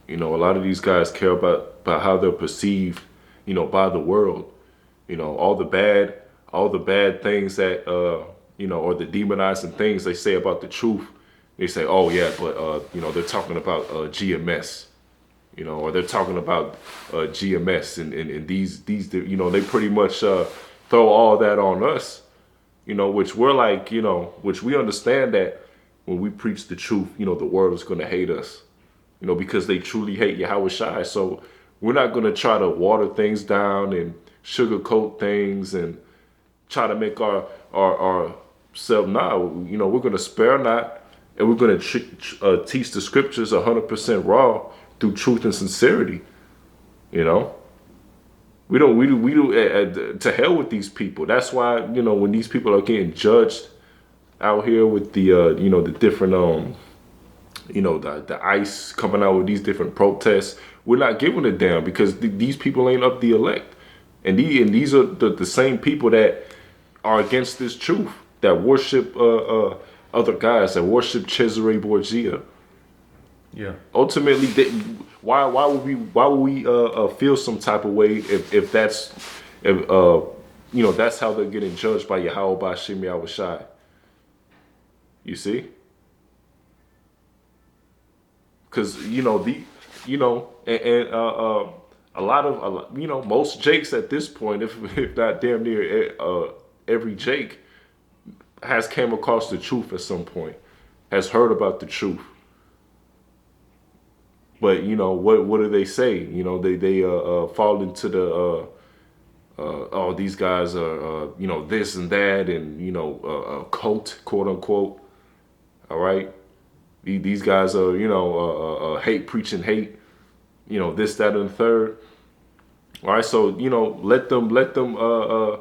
A lot of these guys care about how they're perceived, by the world. All the bad things that or the demonizing things they say about the truth. They say, oh yeah, but they're talking about GMS, or they're talking about GMS and these they pretty much throw all that on us, which we're like, which we understand that when we preach the truth, the world is going to hate us, because they truly hate Yahweh Shai. So we're not going to try to water things down and sugarcoat things and try to make our self. Nah, we're going to spare not, and we're going to teach the scriptures 100% raw through truth and sincerity. We do to hell with these people. That's why when these people are getting judged out here with the the different the ICE coming out with these different protests, we're not giving a damn, because these people ain't up the elect, and these are the same people that are against this truth, that worship other guys, that worship Cesare Borgia. Yeah. Ultimately, why would we feel some type of way if that's that's how they're getting judged by Yahweh Bashim Yahweh Shai. You see? Because a lot of most Jakes at this point, if not damn near every Jake, has came across the truth at some point, has heard about the truth. But what do they say? They fall into the oh, these guys are this and that, and a cult, quote unquote. All right, these guys are hate preaching hate, this, that, and the third. All right, so let them go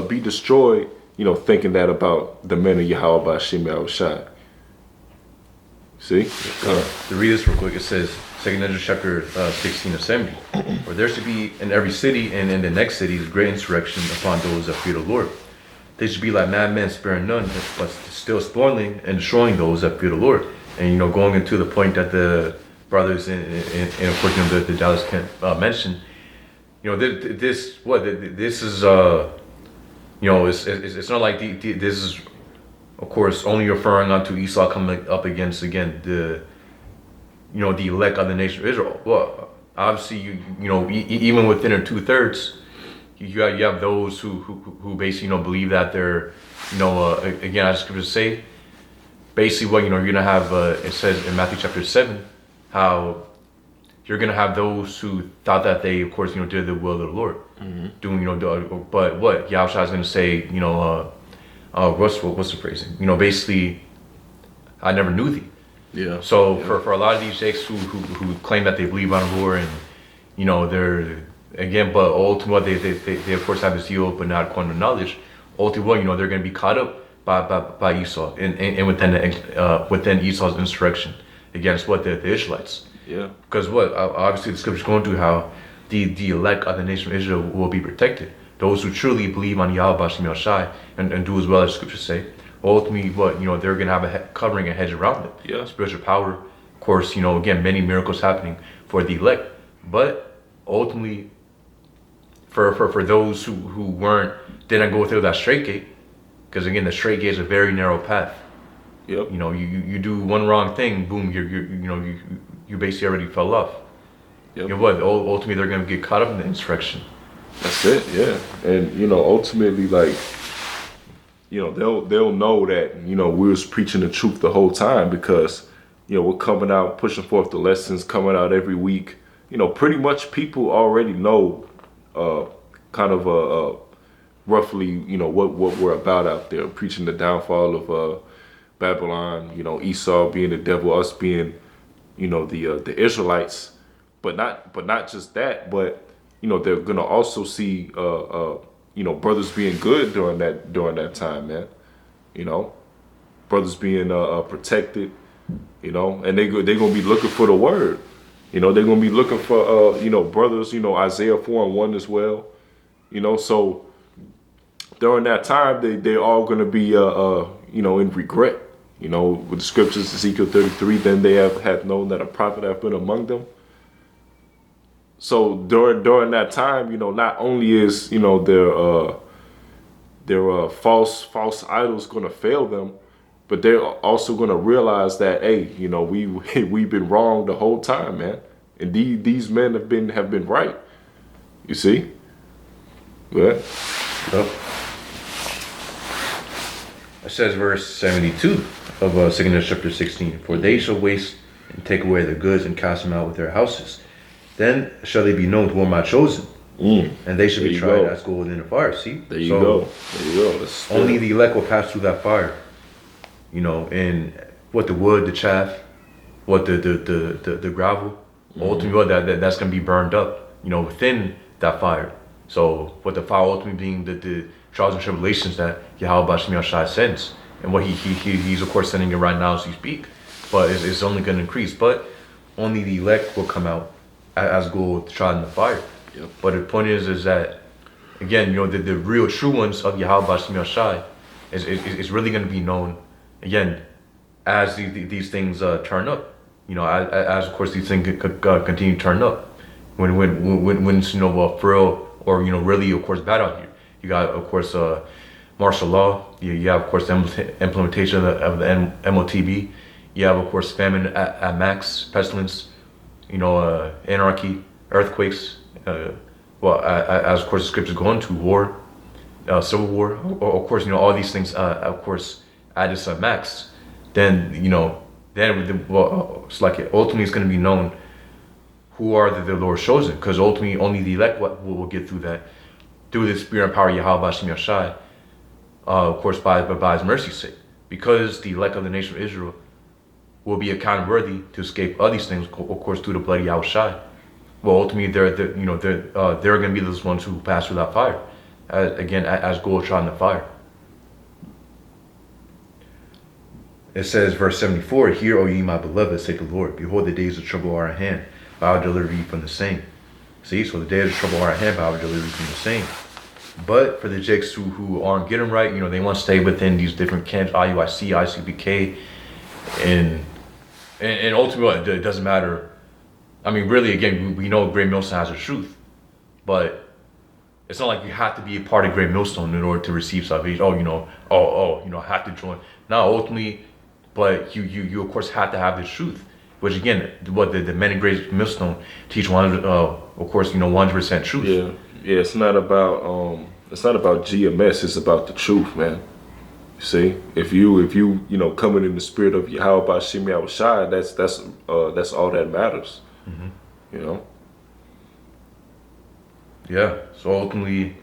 be destroyed, thinking that about the men of Yahweh Bashim Yahweh Shai. See? To read this real quick, it says, 2 Ezra chapter 16 to 70. For there should be in every city and in the next cities great insurrection upon those that fear the Lord. They should be like madmen, sparing none, but still spoiling and destroying those that fear the Lord. And going into the point that the brothers in according to the Dallas Kent mentioned, this is it's not like this is, of course, only referring on to Esau coming up against, again, the elect of the nation of Israel. Well, obviously, even within their 2/3, you have those who basically believe that they're again, I just could just say basically what you're gonna have. It says in Matthew chapter 7 how you're gonna have those who thought that they, of course, did the will of the Lord, doing but what Yahushua is gonna say, what's the phrasing? Basically, I never knew thee. Yeah. So for a lot of these Jakes who claim that they believe on the Lord, and they're again, but ultimately they of course have a zeal, but not according to knowledge. Ultimately, they're going to be caught up by Esau and within Esau's insurrection against the Israelites. Yeah. Because obviously the scripture's going to how the elect of the nation of Israel will be protected. Those who truly believe on Yahweh Bashim Yahweh Shai and do as well as the scriptures say. Ultimately, they're going to have a covering, a hedge around it. Yeah. Spiritual power, of course, again, many miracles happening for the elect. But ultimately, for those who didn't go through that straight gate, Because again, the straight gate is a very narrow path. Yep. You know, you do one wrong thing, boom, you basically already fell off. Yep. You know what? Ultimately, they're gonna get caught up in the insurrection. That's it. Yeah. And ultimately, like, they'll know that we was preaching the truth the whole time because we're coming out pushing forth the lessons, coming out every week. Pretty much people already know kind of roughly what we're about out there, preaching the downfall of Babylon, Esau being the devil, us being the Israelites, but not just that, but they're gonna also see brothers being good during that time, man. Brothers being protected, and they're gonna be looking for the word. They're gonna be looking for brothers, Isaiah 4:1 as well. So during that time they're all gonna be in regret. With the scriptures, Ezekiel 33, then they have known that a prophet have been among them. So during that time, not only is their false idols going to fail them, but they're also going to realize that we've been wrong the whole time, man. And these men have been right. You see? Good. Yep. It says verse 72 of 2 chapter 16. For they shall waste and take away their goods and cast them out with their houses. Then shall they be known who are my chosen. And they shall be tried as gold in the fire. See? There you go. That's only the elect will pass through that fire. And what the wood, the chaff, what the gravel, ultimately that's gonna be burned up, within that fire. So what the fire ultimately being the trials and tribulations that Yahweh Shem Yahshai sends. And what he's of course sending it right now as we speak. But it's only gonna increase. But only the elect will come out as gold tried in the fire. Yep. But the point is that again, the real true ones of Yahweh Shem Yahshai is really going to be known again as these things turn up. As of course these things continue to turn up. When it's for real or really of course bad out here. You got of course martial law. You have of course the implementation of the MOTB. You have of course famine at max, pestilence. Anarchy, earthquakes. As of course the scriptures go into war, civil war, or of course all these things. Of course, at its max, then it's like ultimately it's going to be known who are the Lord's chosen, because ultimately only the elect will get through that through the spirit and power of Yahweh Shem Yahshai. Of course, by His mercy's sake, because the elect of the nation of Israel will be accounted worthy to escape all these things, of course, through the blood of Yahushai. Well, ultimately, they're going to be those ones who pass through that fire, as gold tried in the fire. It says, verse 74, Hear, O ye my beloved, saith the Lord, behold, the days of trouble are at hand, but I will deliver you from the same. See, so the days of trouble are at hand, but I will deliver you from the same. But for the jakes who aren't getting right, they want to stay within these different camps, IUIC, ICBK, and ultimately, it doesn't matter. I mean, really, again, we know Great Millstone has the truth, but it's not like you have to be a part of Great Millstone in order to receive salvation. I have to join. No, ultimately, but you of course have to have the truth, which again, what the men in Great Millstone teach 100% truth. Yeah. It's not about GMS. It's about the truth, man. See, if you coming in the spirit of Yahweh Shem Yahshai, that's all that matters. Mm-hmm. Yeah. So ultimately,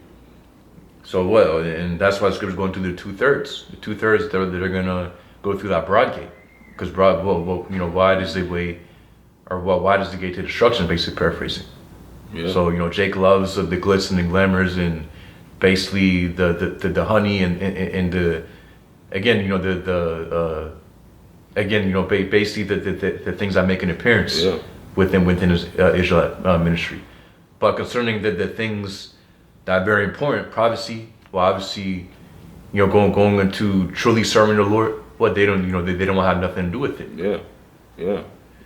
and that's why the scripture's going through the 2/3. The 2/3 they're gonna go through that broad gate, because wide is the way, or wide is the gate to destruction. Basically paraphrasing. Yeah. So Jake loves the glitz and the glamours and basically the honey and the. Again, basically the things that make an appearance within his Israelite ministry. But concerning the things that are very important, privacy, well, obviously, going into truly serving the Lord, they don't have nothing to do with it. Yeah.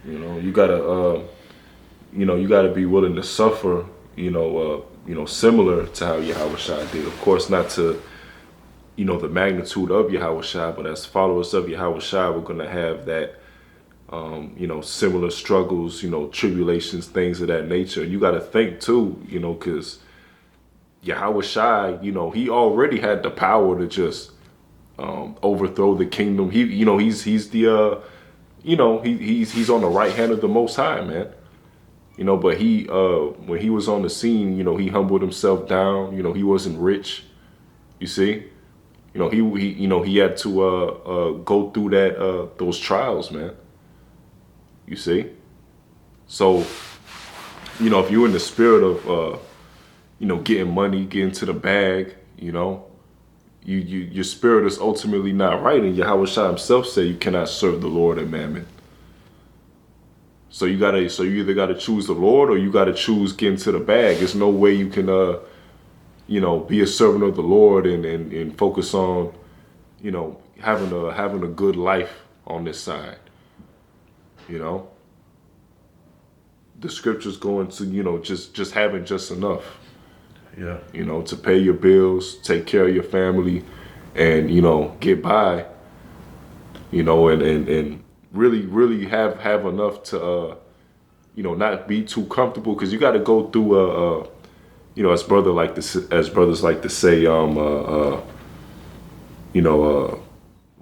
You gotta, you gotta be willing to suffer, similar to how Yahweh Shai did. Of course, not to the magnitude of Yahweh Shai, but as followers of Yahweh Shai, we're going to have that, similar struggles, tribulations, things of that nature. You got to think too, because Yahweh Shai, he already had the power to just overthrow the kingdom. He's the, he's on the right hand of the Most High, man. But he, when he was on the scene, he humbled himself down. He wasn't rich. You see, he had to go through those trials, man. You see, so if you're in the spirit of getting money, getting to the bag, your spirit is ultimately not right, and Yahweh Shai himself said you cannot serve the Lord and Mammon. So you either gotta choose the Lord or you gotta choose getting to the bag. There's no way you can be a servant of the Lord and focus on having a good life on this side. The scriptures go into just having just enough. Yeah. To pay your bills, take care of your family, and get by. And really have enough to not be too comfortable, because you got to go through as brothers like to say well,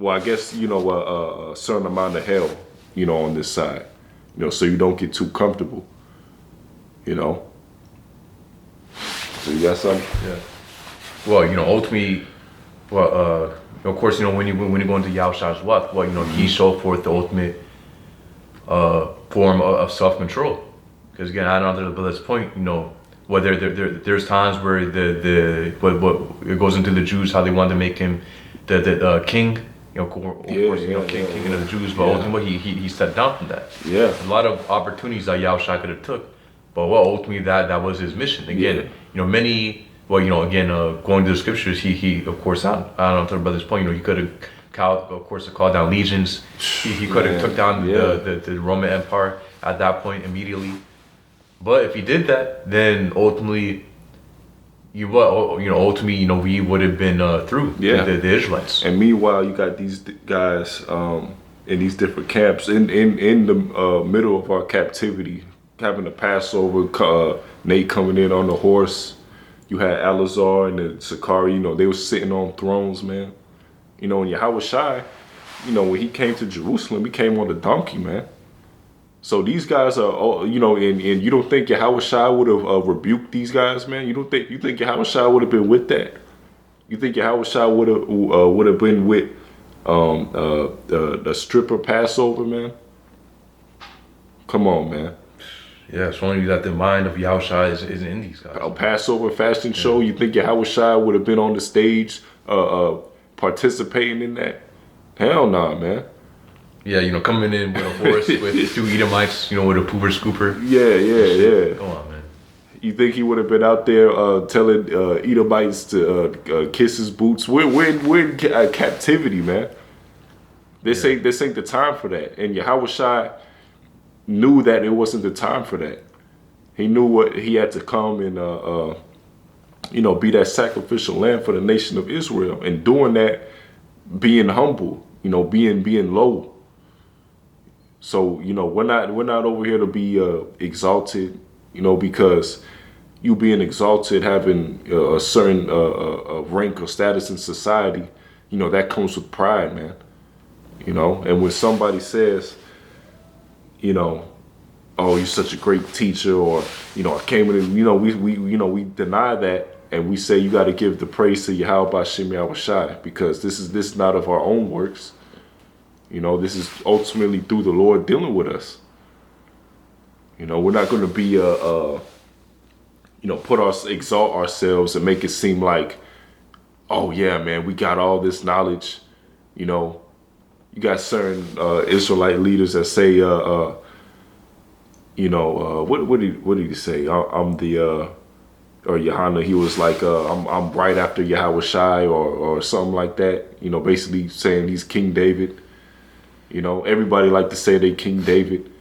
I guess a certain amount of hell on this side, so you don't get too comfortable. So you got something? Yeah. Well, ultimately, of course, when you go into Yahushua's what, he showed forth the ultimate form of self-control. Because again, I don't know to this point, whether there's times where what it goes into the Jews how they wanted to make him the king, of course, king of the Jews, but ultimately he stepped down from that. Yeah. A lot of opportunities that Yahushua could have took, but ultimately that was his mission. Again, many. Going to the scriptures, he of course, I don't know about this point, he could have called down legions. He could have took down the Roman Empire at that point immediately. But if he did that, then ultimately, we would have been through the Israelites. And meanwhile, you got these guys in these different camps in the middle of our captivity, having the Passover. Nate coming in on the horse. You had Alazar and the Sakari, they were sitting on thrones, man. And Yahweh Shai, when he came to Jerusalem, he came on a donkey, man. So these guys are, and you don't think Yahweh Shai would have rebuked these guys, man? You think Yahweh Shai would have been with that? You think Yahweh Shai would have been with the stripper Passover, man? Come on, man. Yeah, it's only that the mind of Yahushua is in these guys. A Passover fashion show, you think Yahweh Shai would have been on the stage participating in that? Hell nah, man. Yeah, coming in with a horse with two Edomites, with a pooper scooper. Yeah. Come on, man. You think he would have been out there telling Edomites to kiss his boots? We're in captivity, man. This ain't the time for that. And Yahweh Shai knew that it wasn't the time for that. He knew what he had to come and be that sacrificial lamb for the nation of Israel, and doing that, being humble, being low. So we're not over here to be exalted, because you being exalted, having a certain rank or status in society, that comes with pride, man. And when somebody says, oh, you're such a great teacher, or I came in, we deny that, and we say you got to give the praise to Yahweh B'Shem Yahweh Shai, because this is not of our own works. This is ultimately through the Lord dealing with us. We're not going to be exalt ourselves and make it seem like, oh yeah, man, we got all this knowledge. You got certain Israelite leaders that say, what did he say? I'm the or Yohana, he was like, I'm right after Yahweh Shai or something like that. Basically saying he's King David. Everybody like to say they King David.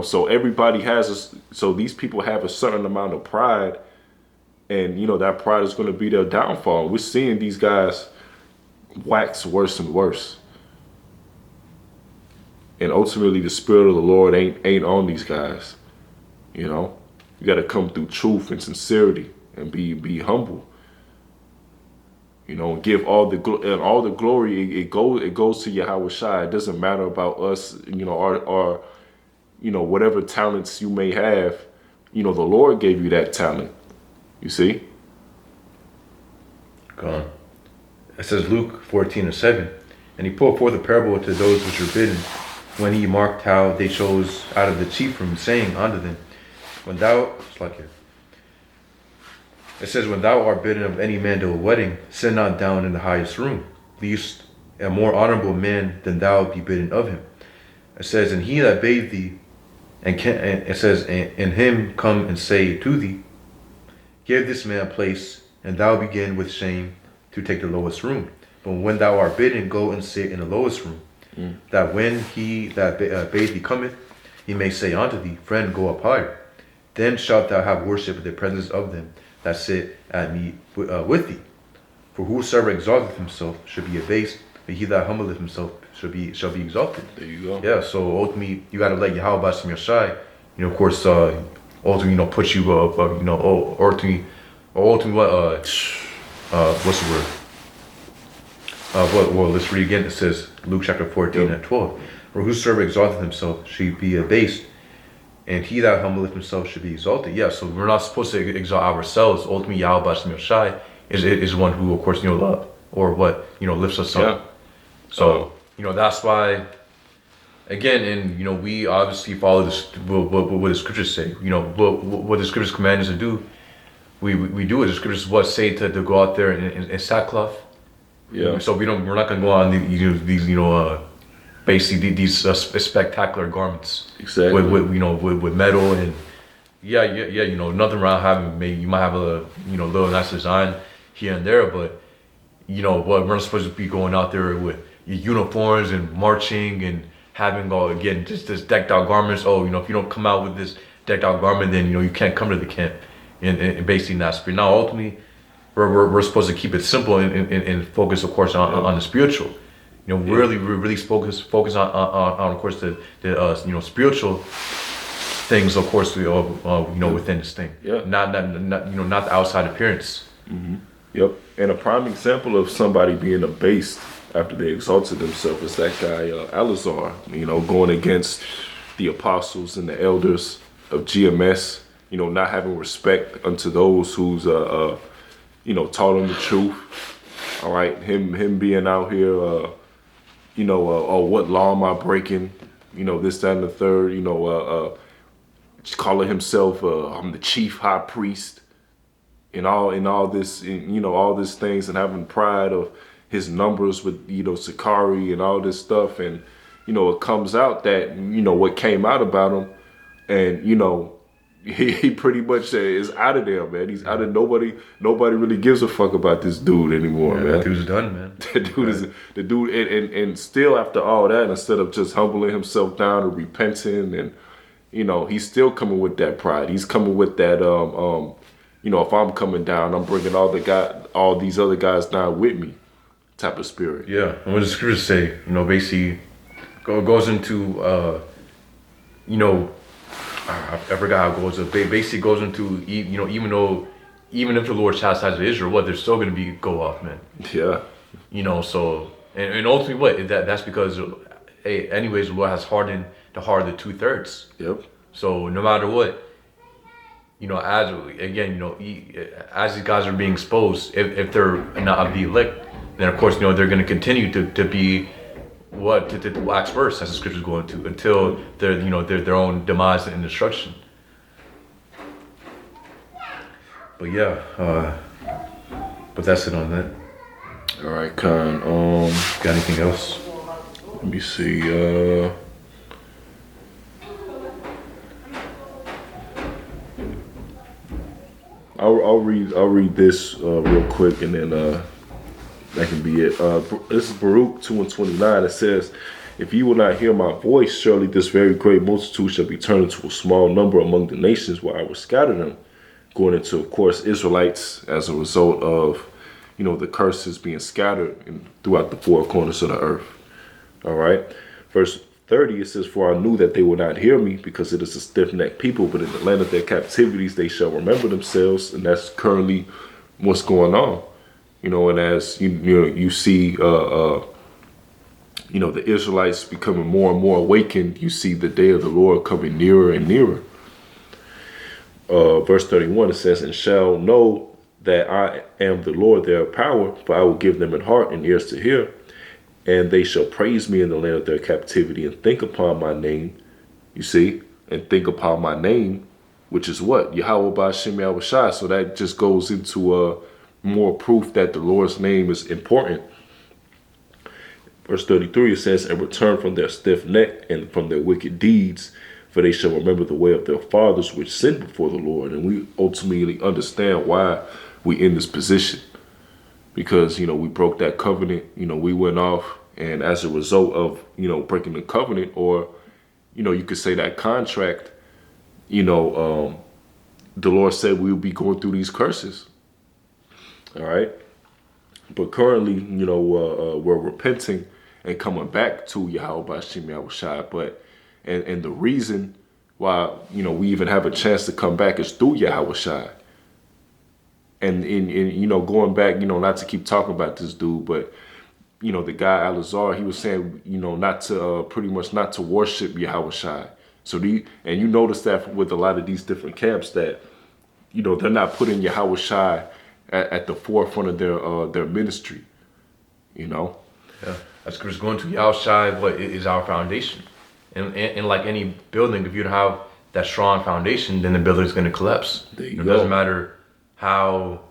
So everybody so these people have a certain amount of pride, And that pride is going to be their downfall. We're seeing these guys wax worse and worse. And ultimately the spirit of the Lord ain't on these guys. You got to come through truth and sincerity and be humble. And give all the glory. It goes to Yahweh Shai. It doesn't matter about us. Our whatever talents you may have. The Lord gave you that talent. You see. Gone. It says Luke 14:7, and he put forth a parable to those which were bidden, when he marked how they chose out of the chief room, saying unto them, when thou, it's like here. It says, when thou art bidden of any man to a wedding, sit not down in the highest room, lest a more honorable man than thou be bidden of him. It says, and he that bade thee, and it says, and him come and say to thee, give this man a place, and thou begin with shame to take the lowest room. But when thou art bidden, go and sit in the lowest room, that when he that bade thee cometh, he may say unto thee, friend, go up higher. Then shalt thou have worship in the presence of them that sit at meat with thee. For whosoever exalteth himself should be abased, but he that humbleth himself shall be exalted. There you go. Yeah, so ultimately you gotta let Yahweh Shem Yashai, of course, ultimately, put you up, ultimately what's the word? Well, let's read again. It says Luke chapter 14 and 12. For whosoever exalteth himself should be abased, and he that humbleth himself should be exalted. Yeah, so we're not supposed to exalt ourselves. Ultimately, Yahweh Shem Yashai is one who, of course, love, or what, lifts us up. Yeah. So, that's why, again, and, we obviously follow this, what the scriptures say. What the scriptures command us to do, we do it. The scriptures say to go out there in sackcloth. Yeah. So we're not gonna go on these basically these spectacular garments. Exactly. With metal and nothing wrong having, maybe you might have a little nice design here and there, but we're not supposed to be going out there with uniforms and marching and having again just this decked out garments. If you don't come out with this decked out garment, then you can't come to the camp and basically not spirit. Now ultimately we're supposed to keep it simple and focus, of course, on the spiritual. Really focus on of course the spiritual things, of course, within this thing. Yeah. Not the outside appearance. Mm-hmm. Yep. And a prime example of somebody being abased after they exalted themselves is that guy Eleazar. Going against the apostles and the elders of GMS. Not having respect unto those who's taught him the truth. All right, him being out here, what law am I breaking? This, that, and the third. Calling himself, I'm the chief high priest, and all this, all these things, and having pride of his numbers with Sakari and all this stuff, and it comes out that what came out about him, and he pretty much is out of there, man. He's out of nobody really gives a fuck about this dude anymore, man. That dude's done, man. The dude and still after all that, instead of just humbling himself down and repenting, and he's still coming with that pride. He's coming with that if I'm coming down, I'm bringing all these other guys down with me type of spirit. Yeah, and what the scriptures say, basically goes into I forgot how it goes. It basically goes into even if the Lord chastises Israel, they're still gonna go off, man. Yeah. So and ultimately that's because anyways the Lord has hardened the heart of the 2/3. Yep. So no matter what, as these guys are being exposed, if they're not of the elect, then of course they're gonna continue to be to wax verse, as the scriptures go into, until their own demise and destruction. But yeah, but that's it on that. All right, Khan. Got anything else? Let me see. I'll read this real quick, and then that can be it. This is Baruch 2:29. It says, if you will not hear my voice, surely this very great multitude shall be turned into a small number among the nations where I will scatter them. going into, of course, Israelites as a result of, the curses being scattered throughout the four corners of the earth. All right. Verse 30, it says, "For I knew that they would not hear me, because it is a stiff-necked people, but in the land of their captivities they shall remember themselves." And that's currently what's going on. And as you see, the Israelites becoming more and more awakened, you see the day of the Lord coming nearer and nearer. Verse 31, it says, "And shall know that I am the Lord their power, for I will give them an heart and ears to hear, and they shall praise me in the land of their captivity, and think upon my name." You see, and think upon my name, which is what? Yahweh Ba'Shem Yahushai. So that just goes into more proof that the Lord's name is important. Verse 33, it says, "And return from their stiff neck and from their wicked deeds, for they shall remember the way of their fathers which sinned before the Lord." And we ultimately understand why we in this position. Because, we broke that covenant, we went off, and as a result of, breaking the covenant, or, you could say that contract, the Lord said we would be going through these curses. All right. But currently, we're repenting and coming back to Yahweh Ba'Shem Yahushai. But, and the reason why, we even have a chance to come back is through Yahushai. And going back, not to keep talking about this dude, but, the guy Alazar, he was saying, not to, pretty much not to worship Yahushai. So and you notice that with a lot of these different camps that, they're not putting Yahushai at the forefront of their ministry, Yeah, that's because going to Yahushai, what is our foundation. And like any building, if you don't have that strong foundation, then the building is going to collapse. It doesn't matter how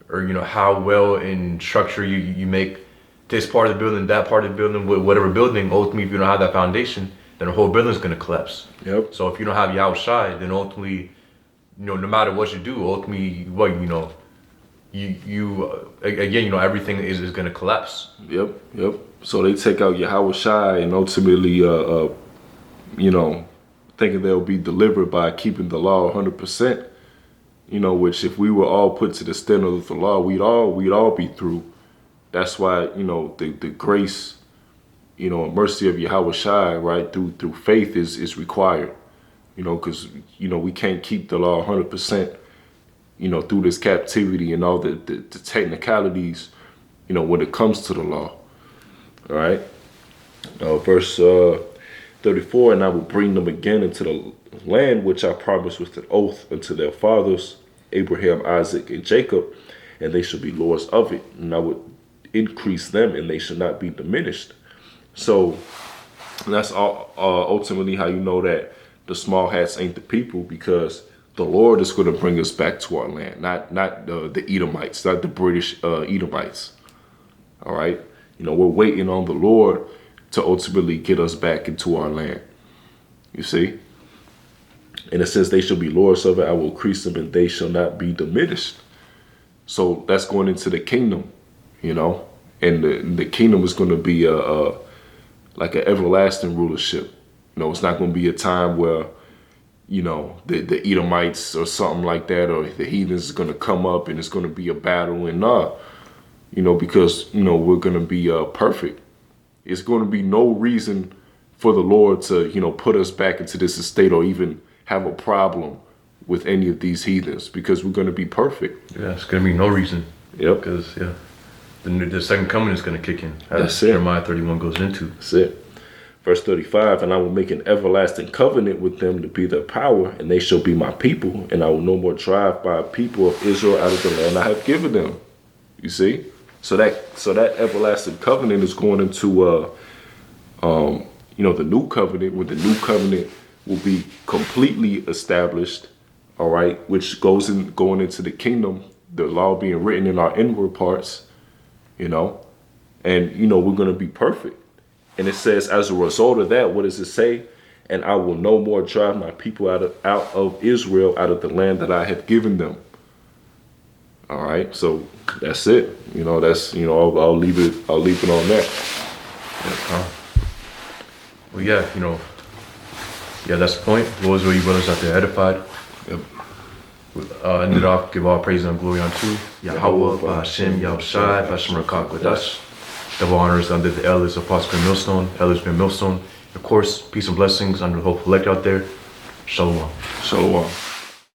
well in structure you make this part of the building, that part of the building, whatever building. Ultimately, if you don't have that foundation, then the whole building is going to collapse. Yep. So if you don't have Yahushai, then ultimately, no matter what you do, ultimately, everything is going to collapse. Yep. So they take out Yahushai and ultimately, thinking they'll be delivered by keeping the law 100%. Which if we were all put to the standard of the law, we'd all be through. That's why, the grace, and mercy of Yahushai, right, through faith is required. Because, we can't keep the law 100%, through this captivity and all the technicalities, when it comes to the law. All right. Verse 34, "And I will bring them again into the land which I promised with an oath unto their fathers, Abraham, Isaac, and Jacob, and they shall be lords of it. And I would increase them, and they shall not be diminished." So that's ultimately how you know that the small hats ain't the people, because the Lord is going to bring us back to our land, not the Edomites, not the British Edomites. All right. We're waiting on the Lord to ultimately get us back into our land. You see? And it says they shall be lords of it. I will increase them, and they shall not be diminished. So that's going into the kingdom, and the kingdom is going to be like an everlasting rulership. It's not going to be a time where, the Edomites or something like that, or the heathens is going to come up and it's going to be a battle, and because, we're going to be perfect. It's going to be no reason for the Lord to, put us back into this estate or even have a problem with any of these heathens, because we're going to be perfect. Yeah, it's going to be no reason. Yep. Because, the second coming is going to kick in. That's it. Jeremiah 31 goes into. That's it. Verse 35, "And I will make an everlasting covenant with them to be their power, and they shall be my people, and I will no more drive by people of Israel out of the land I have given them." You see? So that everlasting covenant is going into the new covenant, when the new covenant will be completely established, all right, which going into the kingdom, the law being written in our inward parts, and we're going to be perfect. And it says, as a result of that, what does it say? "And I will no more drive my people out of Israel, out of the land that I have given them." All right, so that's it. That's I'll leave it on that. Well, that's the point. Those were you brothers out there edified. Yep. Ended off, give all praise and glory unto Yahweh, Ba'Hashem, Yahushai, Ba'Shem Rakak with us. Double honors under the elders of Apostle Ben Millstone, elders Ben Millstone. Of course, peace and blessings under the whole elect out there. Shalom. Shalom.